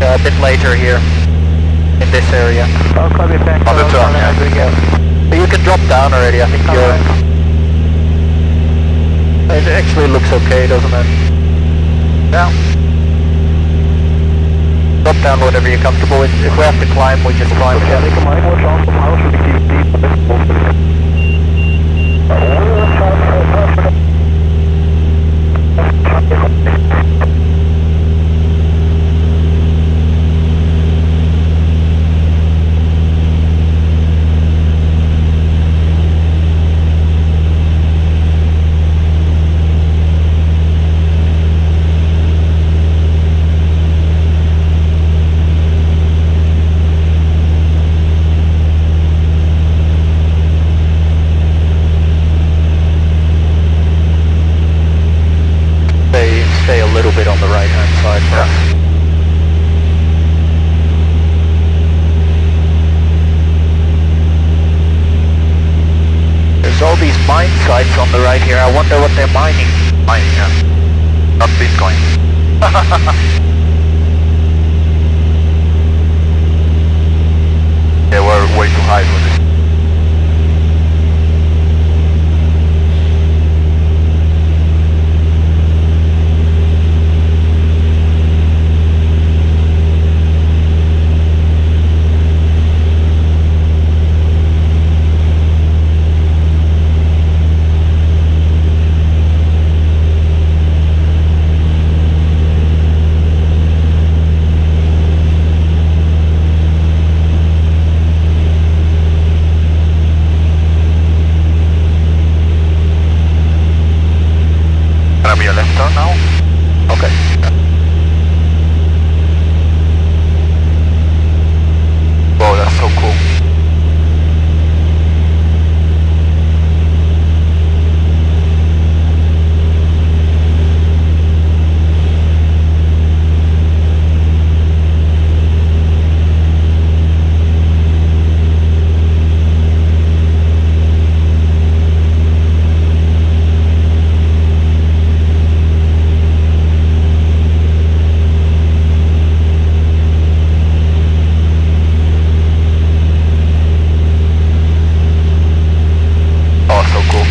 A bit later here, in this area. On the turn, yeah. You can drop down already, I think you're... It actually looks okay, doesn't it? Yeah. Drop down whatever you're comfortable with. If we have to climb, we just climb again. Stay a little bit on the right hand side. there's all these mine sites on the right here. I wonder what they're mining. Mining, yeah. Not Bitcoin. They were way too high for this. Gonna be a left turn now? Okay. Wow, that's so cool. Oh, so cool.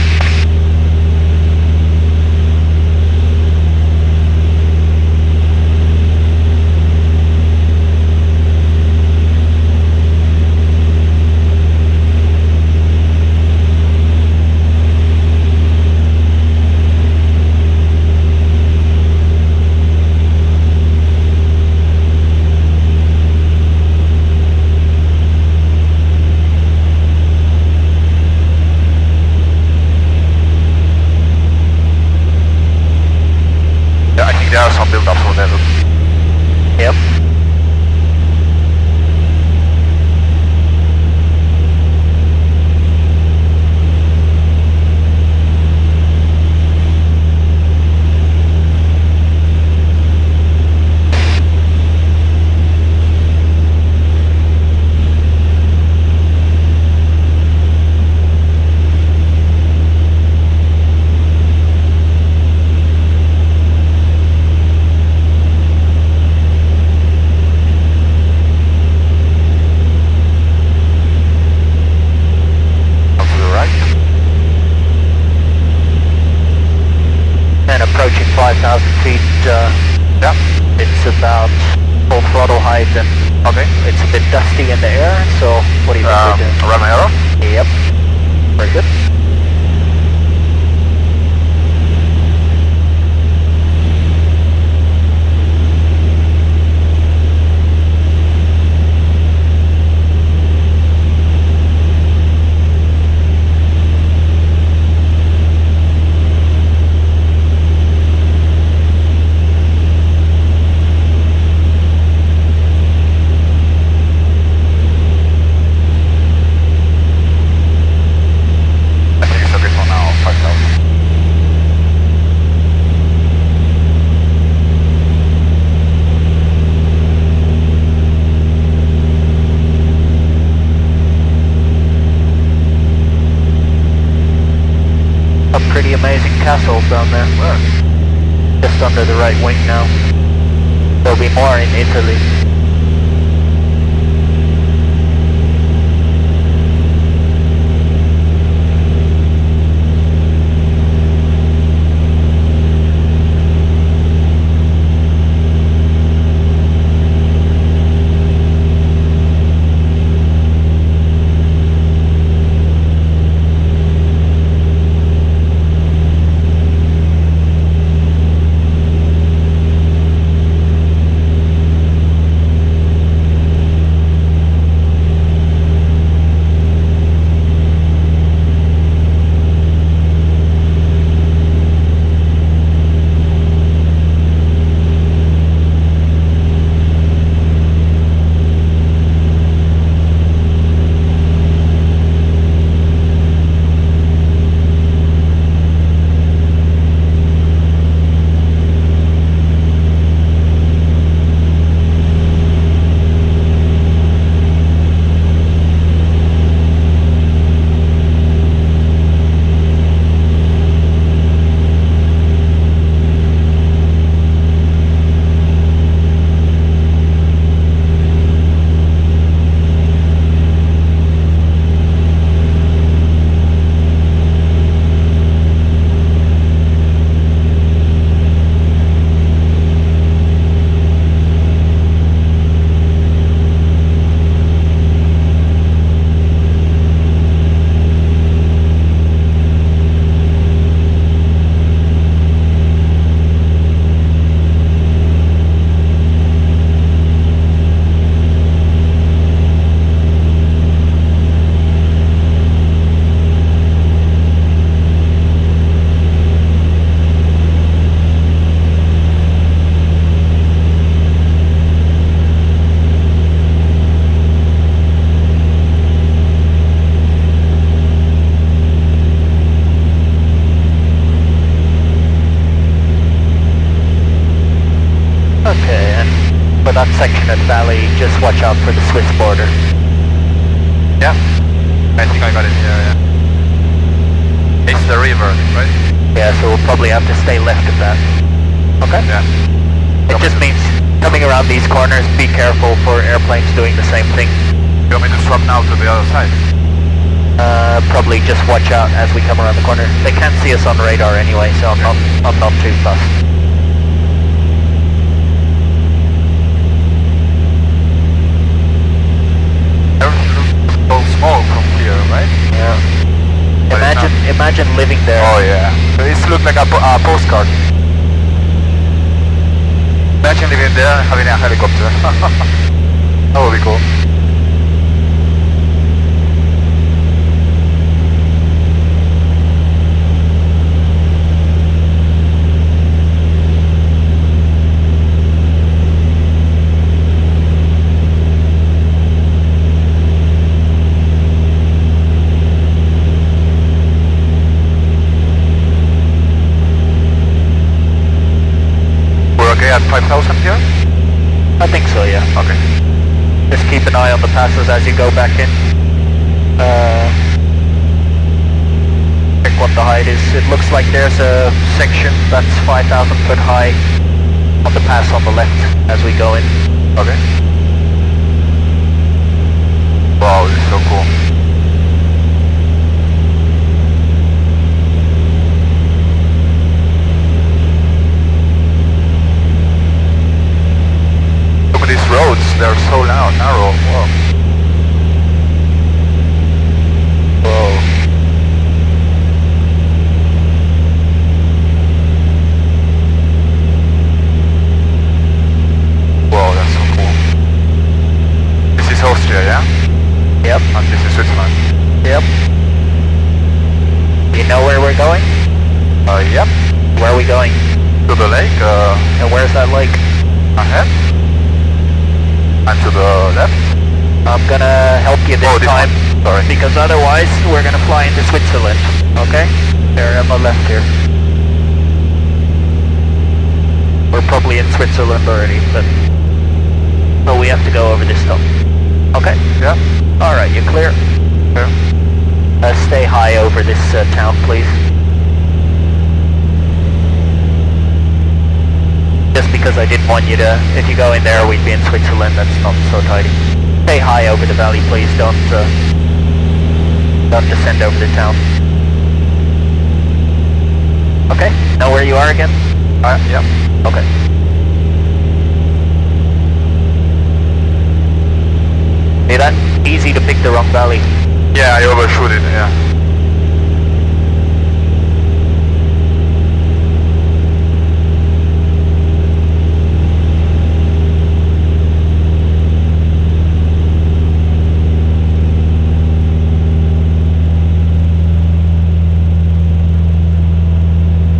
Yeah, I think there are some build-ups over there. Look. Yep. Up to the right. And approaching 5,000 feet, Yeah. it's about full throttle height and Okay. it's a bit dusty in the air, so what do you think we do? Run my arrow. Yep. Very good. I think it's a bit for now, 5,000. A pretty amazing castle down there. Just under the right wing now. There'll be more in Italy. for that section of the valley, just watch out for the Swiss border. Yeah, I think I got it here, yeah. It's the river, right? Yeah, so we'll probably have to stay left of that. Okay? Yeah. It just means coming around these corners, be careful for airplanes doing the same thing. You want me to swap now to the other side? Probably just watch out as we come around the corner. They can't see us on radar anyway, so I'm not too fussed. Everything looks so small from here, right? Yeah. Imagine living there. Oh yeah. It looks like a postcard. Imagine living there and having a helicopter. That would be cool. At 5,000 here? I think so, yeah. Okay. Just keep an eye on the passes as you go back in. Check what the height is. It looks like there's a section that's 5,000 foot high on the pass on the left as we go in. Okay. Wow, this is so cool. These roads, they're so narrow. Whoa. Whoa. Whoa, that's so cool. This is Austria, yeah? Yep. And this is Switzerland. Yep. You know where we're going? Yep. Where are we going? To the lake. And where's that lake? Ahead. And to the left? I'm gonna help you this time. Sorry. Because otherwise we're gonna fly into Switzerland. Okay? There on the left here. We're probably in Switzerland already, but we have to go over this stuff. Okay? Yeah. Alright, you clear? Yeah. Stay high over this town, please. Just because I didn't want you to, if you go in there, we'd be in Switzerland, that's not so tidy. Stay high over the valley, please, don't descend over the town. Okay, know where you are again? Yeah. Okay. See that? Easy to pick the wrong valley. Yeah, I overshoot it, yeah.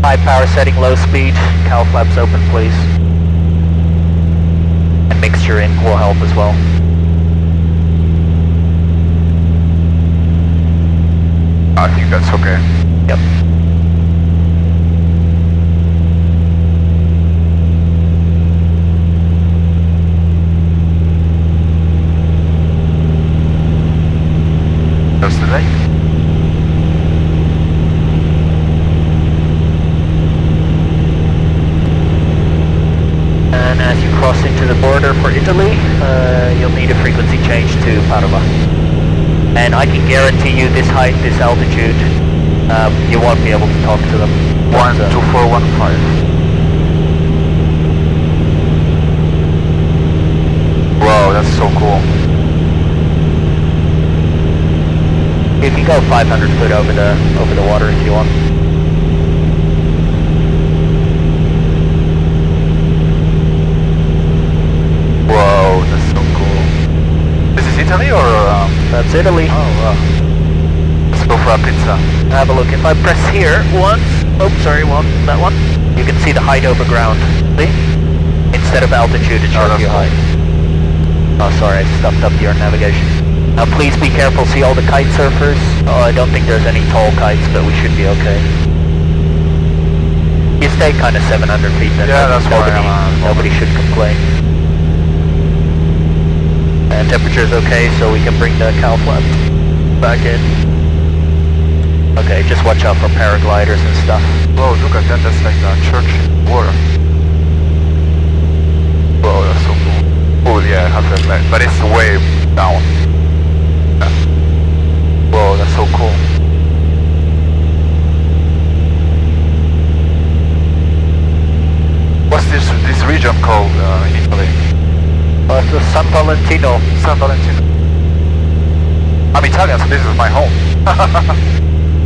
High power setting, low speed, cowl flaps open please. And mixture in will help as well. I think that's okay. Yep. There's the lake. And as you cross into the border for Italy, you'll need a frequency change to Padova. And I can guarantee you this height, this altitude, you won't be able to talk to them. 12415. Wow, that's so cool. You can go 500 foot over the water if you want. Whoa, that's so cool. This is Italy or? That's Italy. Oh wow. Let's go for a pizza. Have a look. If I press here once, that one, you can see the height over ground. See? Instead of altitude, it shows you height. Oh, sorry, I stuffed up your navigation. Now please be careful, see all the kite surfers? Oh, I don't think there's any tall kites, but we should be okay. You stay kind of 700 feet then. Yeah, that's why nobody should complain. temperature is okay, so we can bring the cow flap back in. Okay, just watch out for paragliders and stuff. Whoa, look at that, that's like a church in water. Whoa, that's so cool. Oh yeah, I have that light, but it's way down. Yeah. Whoa, that's so cool. What's this region called in Italy? It's San Valentino. San Valentino. I'm Italian, so this is my home.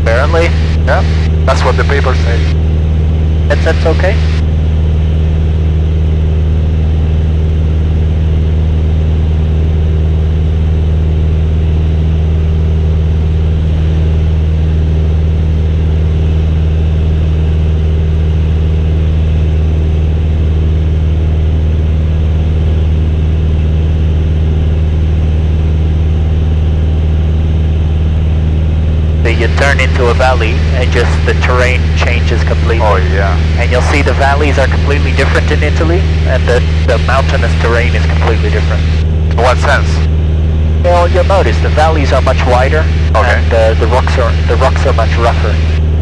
Apparently. Yeah, that's what the papers say. That's okay. You turn into a valley and just the terrain changes completely. Oh yeah. And you'll see the valleys are completely different in Italy, and the mountainous terrain is completely different. In what sense? Well, you'll notice the valleys are much wider, okay. And the rocks are much rougher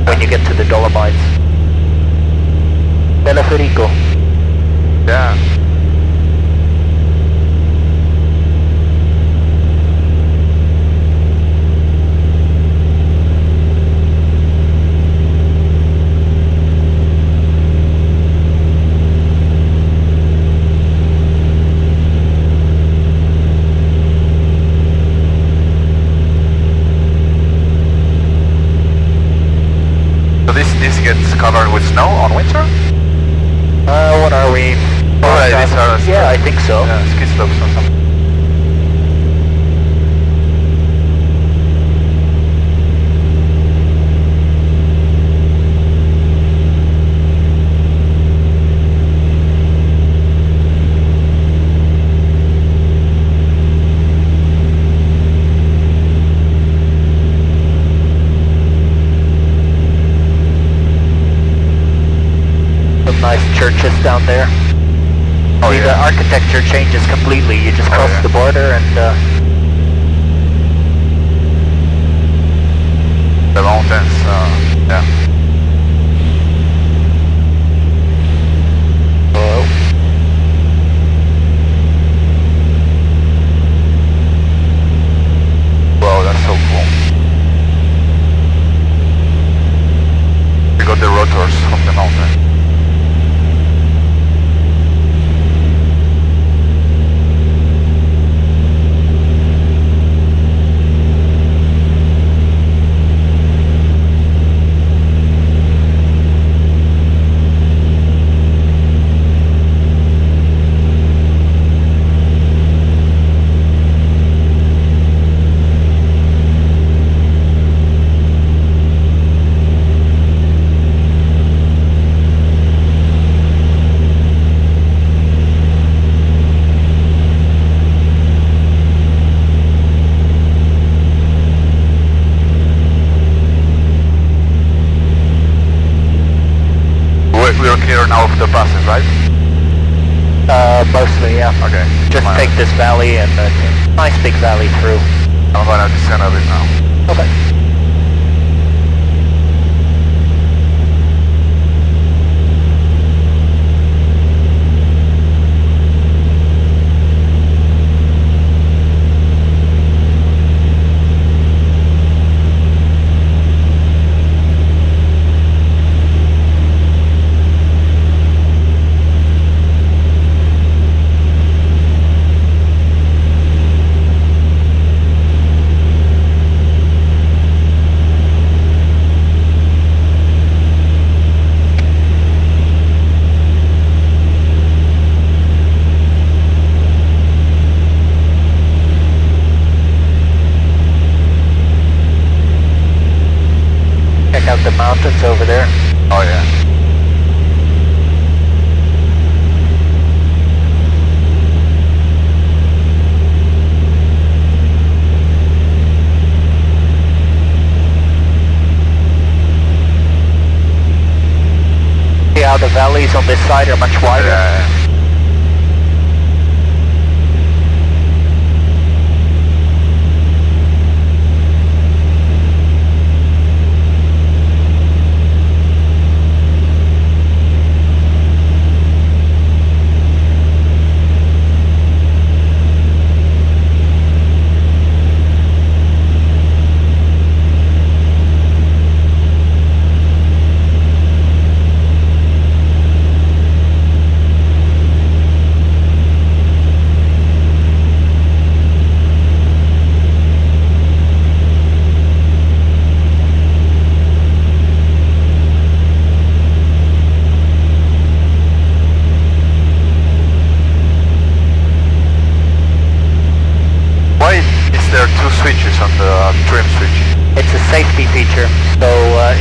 when you get to the Dolomites. Teleferico. Yeah. This gets covered with snow on winter? What are we? These are yeah, I think so. Yeah, ski slopes or something. Nice churches down there. Oh, see, yeah. the architecture changes completely. You just cross the border and the mountains, yeah. Hello. Wow, that's so cool. We got the rotors of the mountain. We're clear now of the passes, right? Mostly, yeah. Okay. Just take this valley and nice big valley through. I'm gonna descend a bit now. Okay. The mountains over there. Oh yeah. See how the valleys on this side are much wider? Yeah.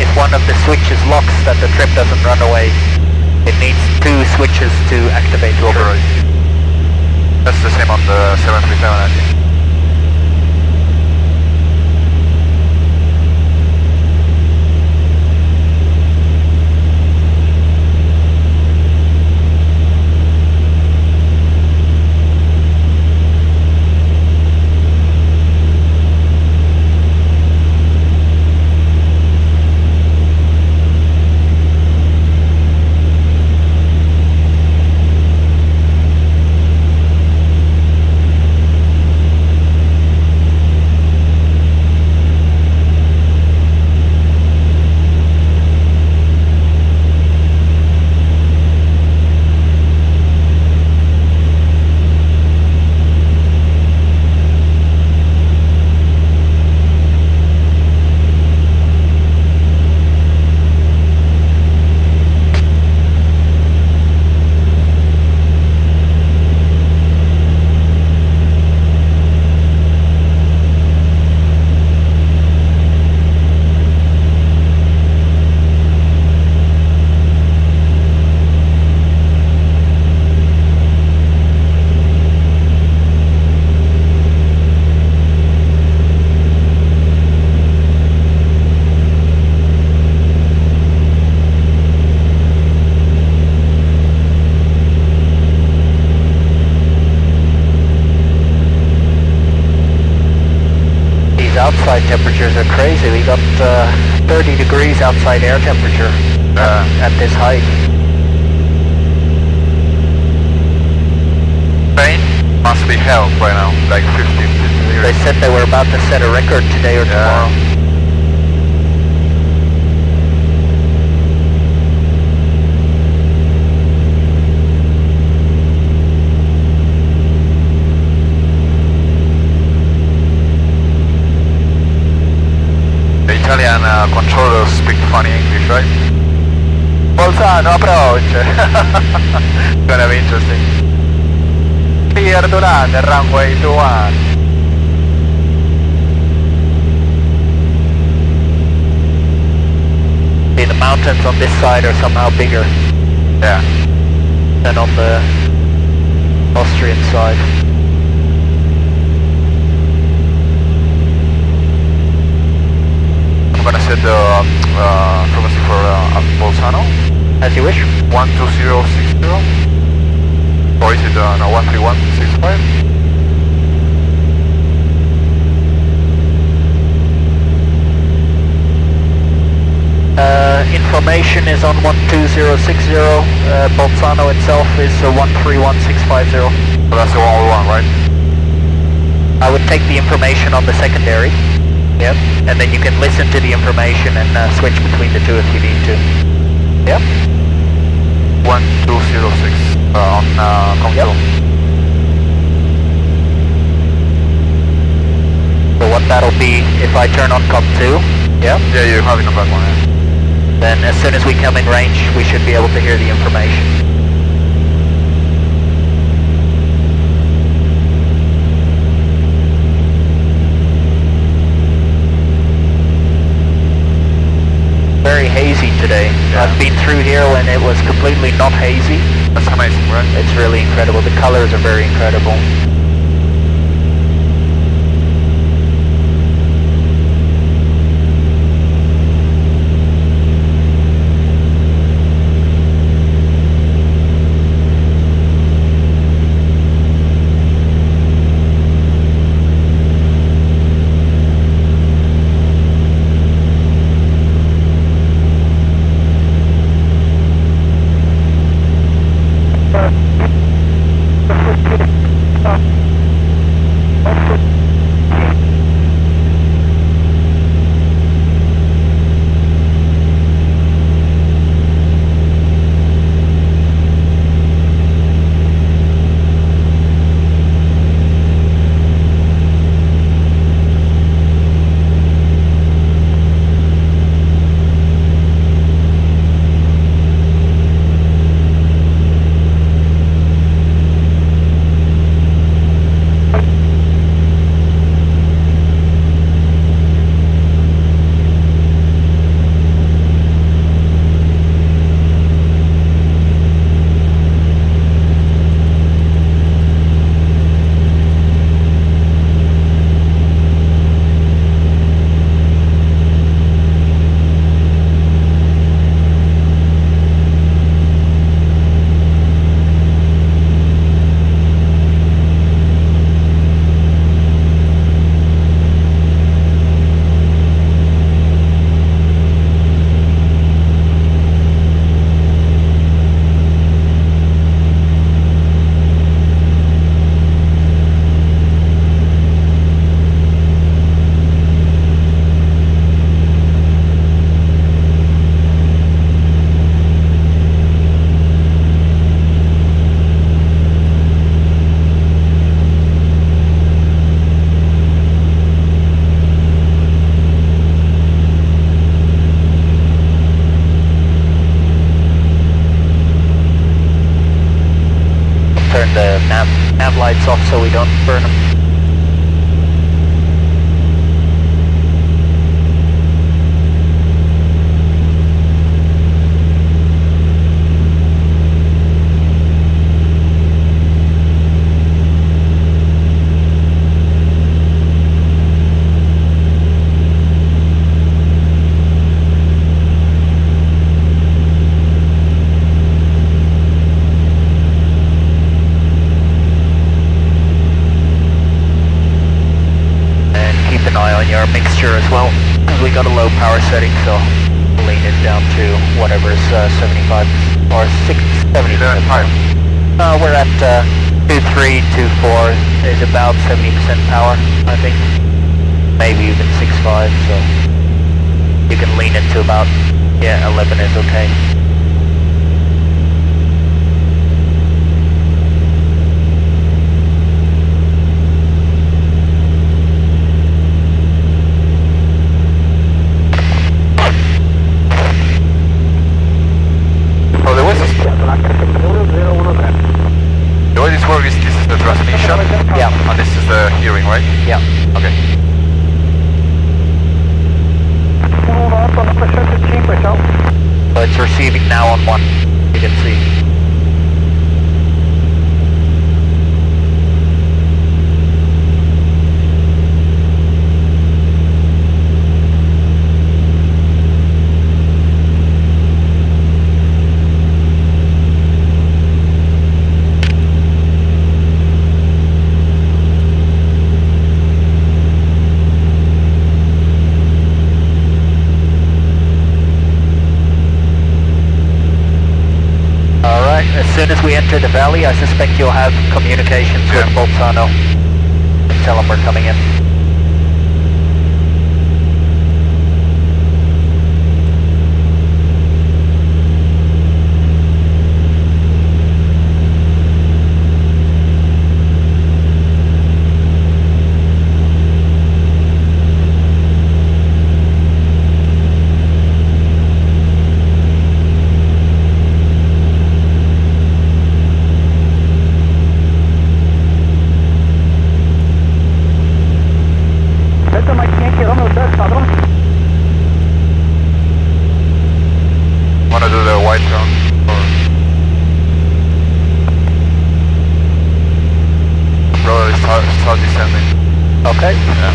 if one of the switches locks, that the trip doesn't run away. It needs 2 switches to activate the trip. That's the same on the 737, I think. Outside temperatures are crazy. We got 30 degrees outside air temperature at this height. Spain must be hell right now, like 50 degrees. They said they were about to set a record today or tomorrow. Italian controllers speak funny English, right? Bolzano approach! Gonna be interesting. Clear to land, runway 21. See, the mountains on this side are somehow bigger. Yeah. Than on the Austrian side. I'm gonna set the frequency for Bolzano. As you wish. 12060. Or is it no, 13165? Information is on 12060. Bolzano itself is 131650. So that's the one we want, right? I would take the information on the secondary. Yep. And then you can listen to the information and switch between the two if you need to. Yep. 1206 on console. Yep. So what that'll be if I turn on COM 2. Yeah. Yeah, you have it on that one. Yeah. Then as soon as we come in range, we should be able to hear the information. Very hazy today. Yeah. I've been through here when it was completely not hazy. That's amazing, right? It's really incredible. The colors are very incredible. Oh. the nav lights off so we don't burn them. Your mixture as well. We got a low power setting, so lean it down to whatever is 75 or 70. We're at 2.3, 2.4 is about 70% power, I think. Maybe even 6.5, so you can lean it to about 11 is okay. And this is the hearing, right? Yeah. Okay. So it's receiving now on 1, you can see. As soon as we enter the valley, I suspect you'll have communications with Bolzano. Tell them we're coming in. Wanna do the white round? Probably start descending. Okay. Yeah.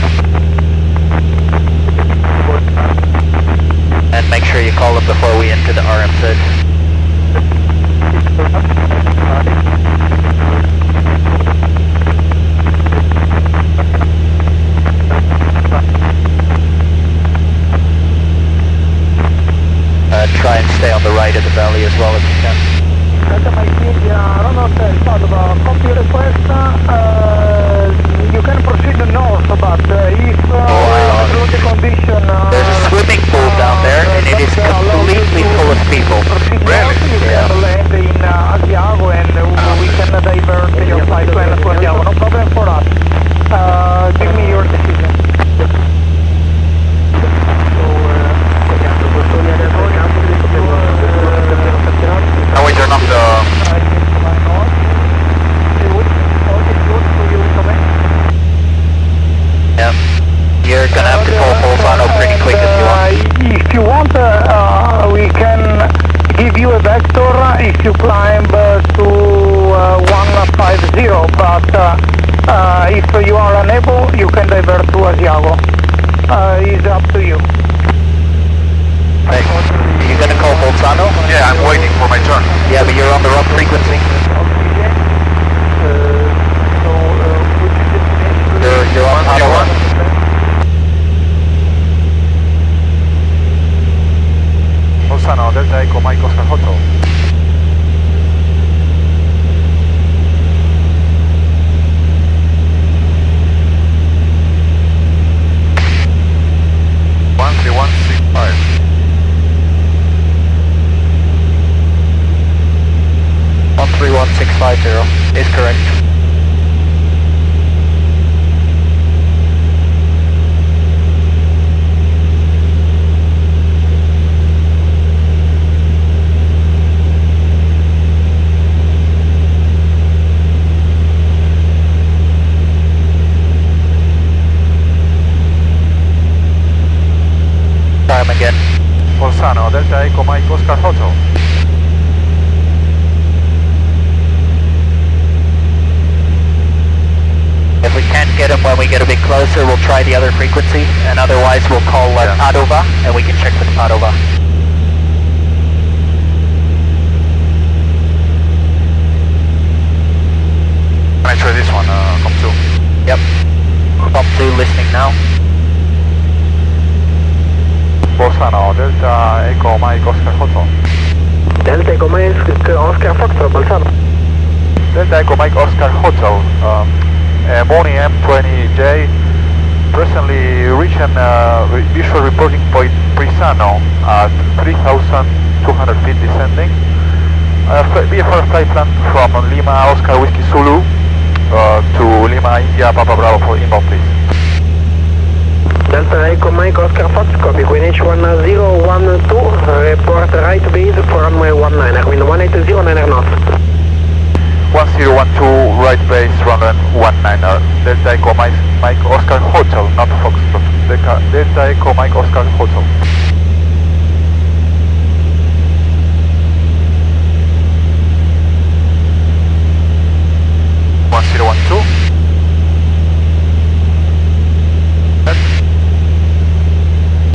And make sure you call them before we enter the RMZ. Try and stay on the right of the valley as well if you can. Copy request. You can proceed north, but if the condition... There's a swimming pool down there and it is completely full of people. Really? You can land in Asiago and we can divert your flight to Asiago. No problem for us. Give me your decision. Now we turn off the... Yeah. You're gonna have to call Bolzano pretty quick if you want. If you want, we can give you a vector if you climb to 150, but if you are unable, you can divert to Asiago. It's up to you. Right. Are you gonna call Bolzano? Yeah, I'm waiting for my turn. Yeah, but you're on the wrong frequency. You're on auto 1. Bolzano, Delta Echo, Mike Oscar Hotel. Echo Mike Oscar Hotel. If we can't get him when we get a bit closer, we'll try the other frequency, and otherwise we'll call Padova, and we can check with Padova. Can I try this one, COM2? Yep. COM2 listening now. Bolzano, Delta Echo Mike Oscar Hotel. Delta Echo Mike Oscar Foxtrot, Bolzano. Delta Echo Mike Oscar Hotel. Mooney M20J, presently reaching visual reporting point Brisano at 3,200 feet descending. VFR flight plan from Lima Oscar Whiskey Zulu to Lima India Papa Bravo for inbound, please. Delta Echo Mike Oscar Fox, copy, Greenwich 1012, report right base for runway 19, wind 180, 9 knots. 1012 right base runway 19, Delta Echo Mike Oscar Hotel, not Foxtrot. Delta Echo Mike Oscar Hotel.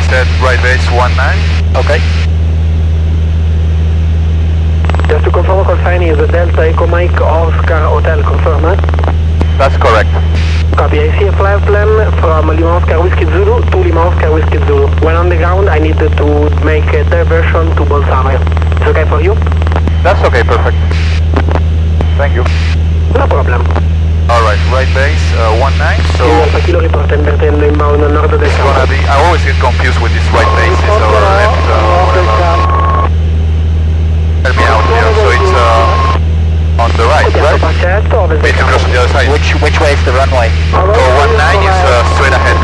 Set right base 19. Okay. Just to confirm, call sign is Delta Echo Mike Oscar Hotel, confirmed? That's correct. Copy, I see a flight plan from Lima Oscar Whiskey Zulu to Lima Oscar Whiskey Zulu. When on the ground, I need to make a diversion to Bolzano. It's okay for you? That's okay, perfect. Thank you. No problem. Alright, right base 19, so Alfa Kilo riporta invertendo inbound nord del it's gonna be, I always get confused with this right base, it's our left, help me out here, so it's on the right, right? Basically across on the other side. Which way is the runway? So 19 is straight ahead.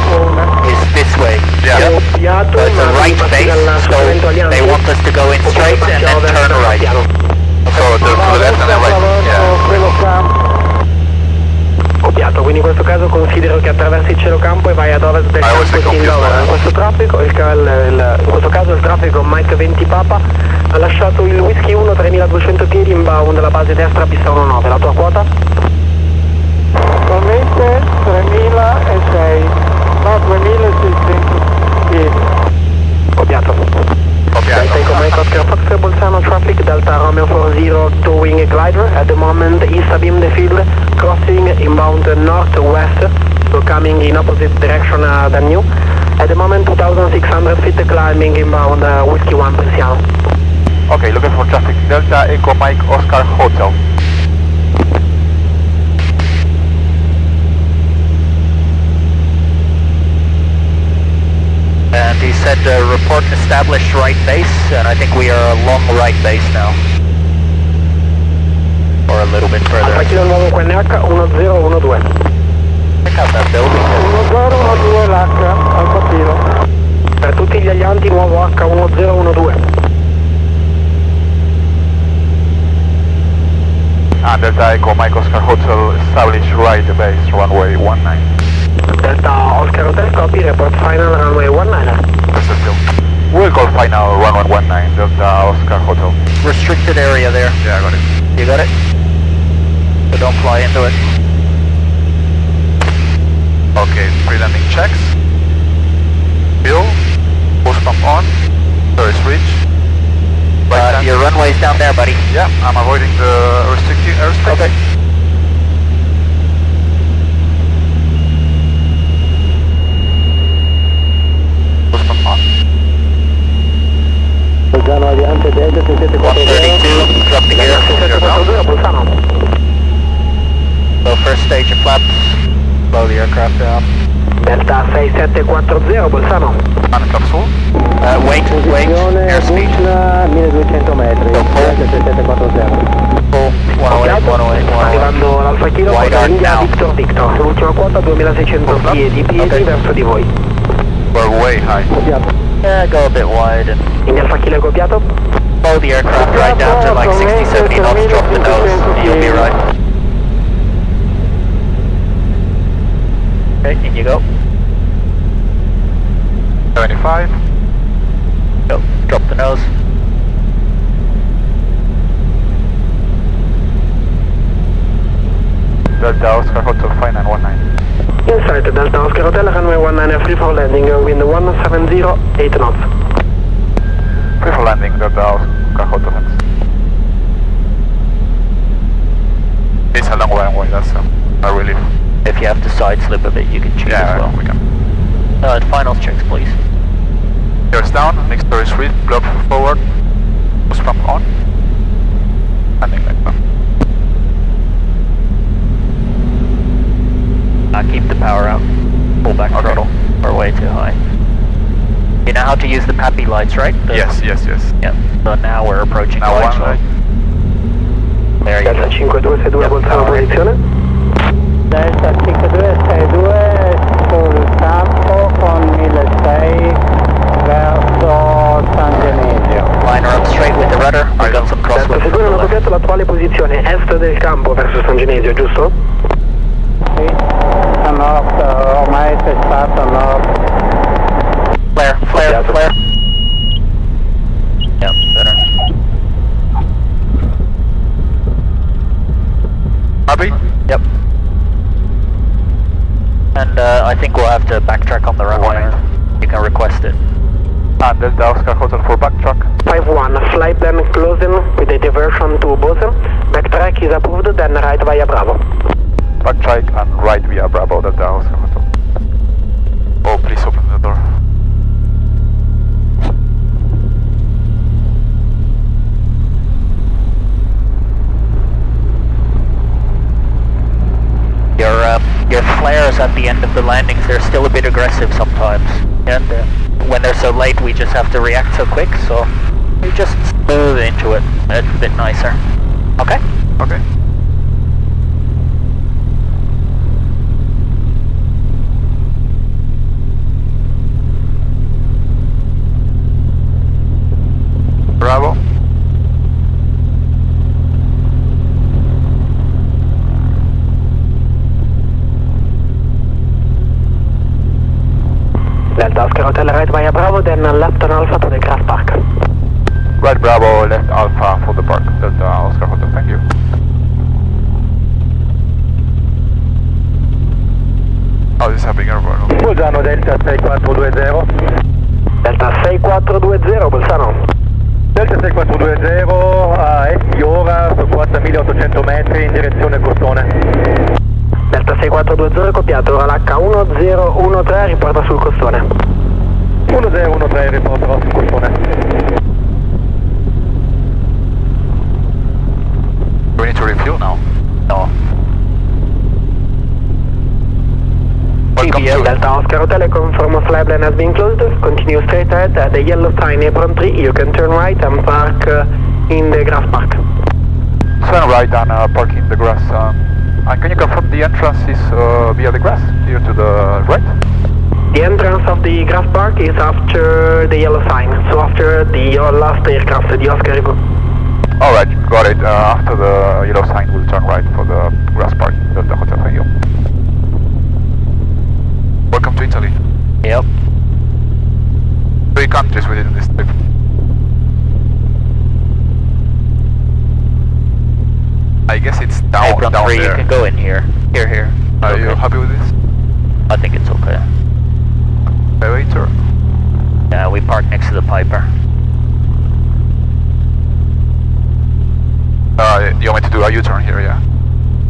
Is this way? Yeah. Yep. So it's a right base, so they want us to go in straight and then turn right. So to the left and then right, yeah. Copiato, quindi in questo caso considero che attraversi il cielo campo e vai ad ovest del campo sin da ora. In questo traffico, in questo caso il traffico Mike 20 Papa ha lasciato il Whiskey 1 3200 piedi inbound dalla base destra pista 19, la tua quota? Attualmente 3006, no 2600 piedi. Copiato. Delta Echo Mike Oscar Fox Bolzano traffic, Delta Romeo 40 towing a glider. At the moment east abeam the field, crossing inbound northwest, so coming in opposite direction than you. At the moment 2600 feet climbing inbound Whiskey 1 Bresciano. Okay, looking for traffic, Delta Echo Mike Oscar Hotel. And he said report established right base, and I think we are along right base now. Or a little bit further. Alfa Kilo nuovo QNH 1012. Check out that building. 1012 l'H, Alfa Kilo. Per tutti gli alianti nuovo H1012. And Delta Echo Mike Oscar Hotel established right base runway 19. Delta Oscar Hotel copy, report final runway 19. We'll call final runway 19, Delta Oscar Hotel. Restricted area there. Yeah, I got it. You got it? So don't fly into it. Okay, pre-landing checks. Bill, post pump on, first reach. Right your runway's down there, buddy. Yeah, I'm avoiding the restricted airspace. Okay. Post pump on. Bolzano Aviante Delta 132, drop the gear. 6742 Bolzano. So first stage of flaps, slow the aircraft down. Delta 6740 Bolzano. And capsule. Wait, airspeed. 1200 metri. So pull 108, 108, Arrivando l'Alfa Kilo, Wide arc India now. Victor Victor. L'ultima quota 2600 piedi verso di voi. We're way high. Yeah, go a bit wide and India Alfa Kilo copiato. slow the aircraft right down to like 60, 70 knots, drop the nose, and you'll be right. Okay, in you go. 75. Go, drop the nose. Delta Oscar Hotel 5919. Inside Delta Oscar Hotel, runway 19 free for landing, wind 170, 8 knots. Free for landing, Delta Oscar Hotel, thanks. It's a long runway, that's a relief. If you have to side slip a bit, you can cheat as well. We can. Finals checks, please. Gears down, mixture is read, block forward, push pump on. Landing like that. Keep the power out. Pull back throttle. We're way too high. You know how to use the PAPI lights, right? Yes. Yep. So now we're approaching now the lights. one light. There you Delta go. 5262 Bolzano posizione. Delta 5262 sul campo con 1600 verso San Genesio. Line her up straight with the rudder. We've got some Delta crosswind 62 from non the ho left. copiato l'attuale posizione est del campo verso San Genesio, giusto? Sì, a nord, ormai c'è stato a nord. Flare. Yep, better. Happy? Yep. And I think we'll have to backtrack on the runway. You can request it. Delta Oscar Hotel for backtrack. 5-1, flight plan closing with a diversion to Bolzano. Backtrack is approved, then right via Bravo. Backtrack and right via Bravo, Delta Oscar Hotel. Oh, please open the door. Your flares at the end of the landings, they're still a bit aggressive sometimes. And when they're so late, we just have to react so quick, so we just smooth into it. It's a bit nicer. Okay? Okay. Bravo. Delta Oscar Hotel right via Bravo, then left on Alpha to the Grass Park. Right Bravo, left Alpha for the park, Delta Oscar Hotel, thank you. Oh, this is happening everywhere. Bolzano Delta 6420. Delta 6420, Bolzano. Delta 6420 a essi ora su 4800 metri in direzione costone. Delta 6420 copiato, ora l'H1013 riporta sul costone. 1013 riporterò sul costone. Do we need to refuel now? No. Welcome to Delta Oscar Hotel, confirm flight plan has been closed. Continue straight ahead at the yellow sign apron 3. You can turn right and park in the grass park. turn right and park in the grass. And can you confirm the entrance is via the grass, here to the right? The entrance of the grass park is after the yellow sign, so after the last aircraft, the Oscar Eagle. Alright, got it. After the yellow sign, we'll turn right for the grass park, the hotel. Thank you. Welcome to Italy. Yep. 3 countries within this trip. I guess it's down, Apron down 3, there. you can go in here. Here. Are Okay. you happy with this? I think it's okay. Elevator? Yeah, we park next to the Piper. You want me to do a U-turn here, yeah?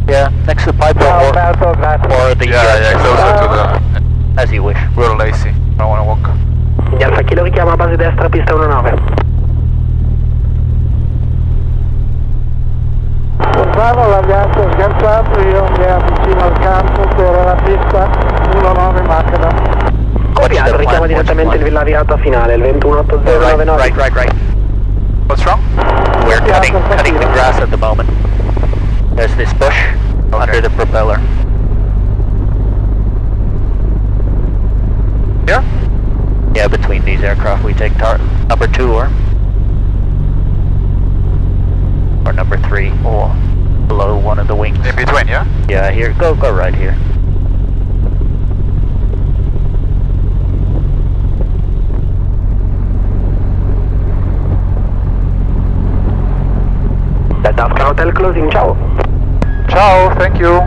Yeah, next to the Piper or the... Yeah, closer to the... As you wish. We're lazy, I don't want to walk. Gli Alfa Kilo richiama base destra, pista 19. Bolzano l'abbiamo sganciato, io mi avvicino al campo per la pista 19 macchina. Copiato, richiama direttamente la virata finale, il 218099. Right. What's wrong? We're cutting the grass at the moment. There's this bush under the propeller. Here? Yeah, between these aircraft we take number 2 or number 3 or below one of the wings. In between, yeah? Yeah, here, go right here. Delta Oscar Hotel closing, ciao. Ciao, thank you.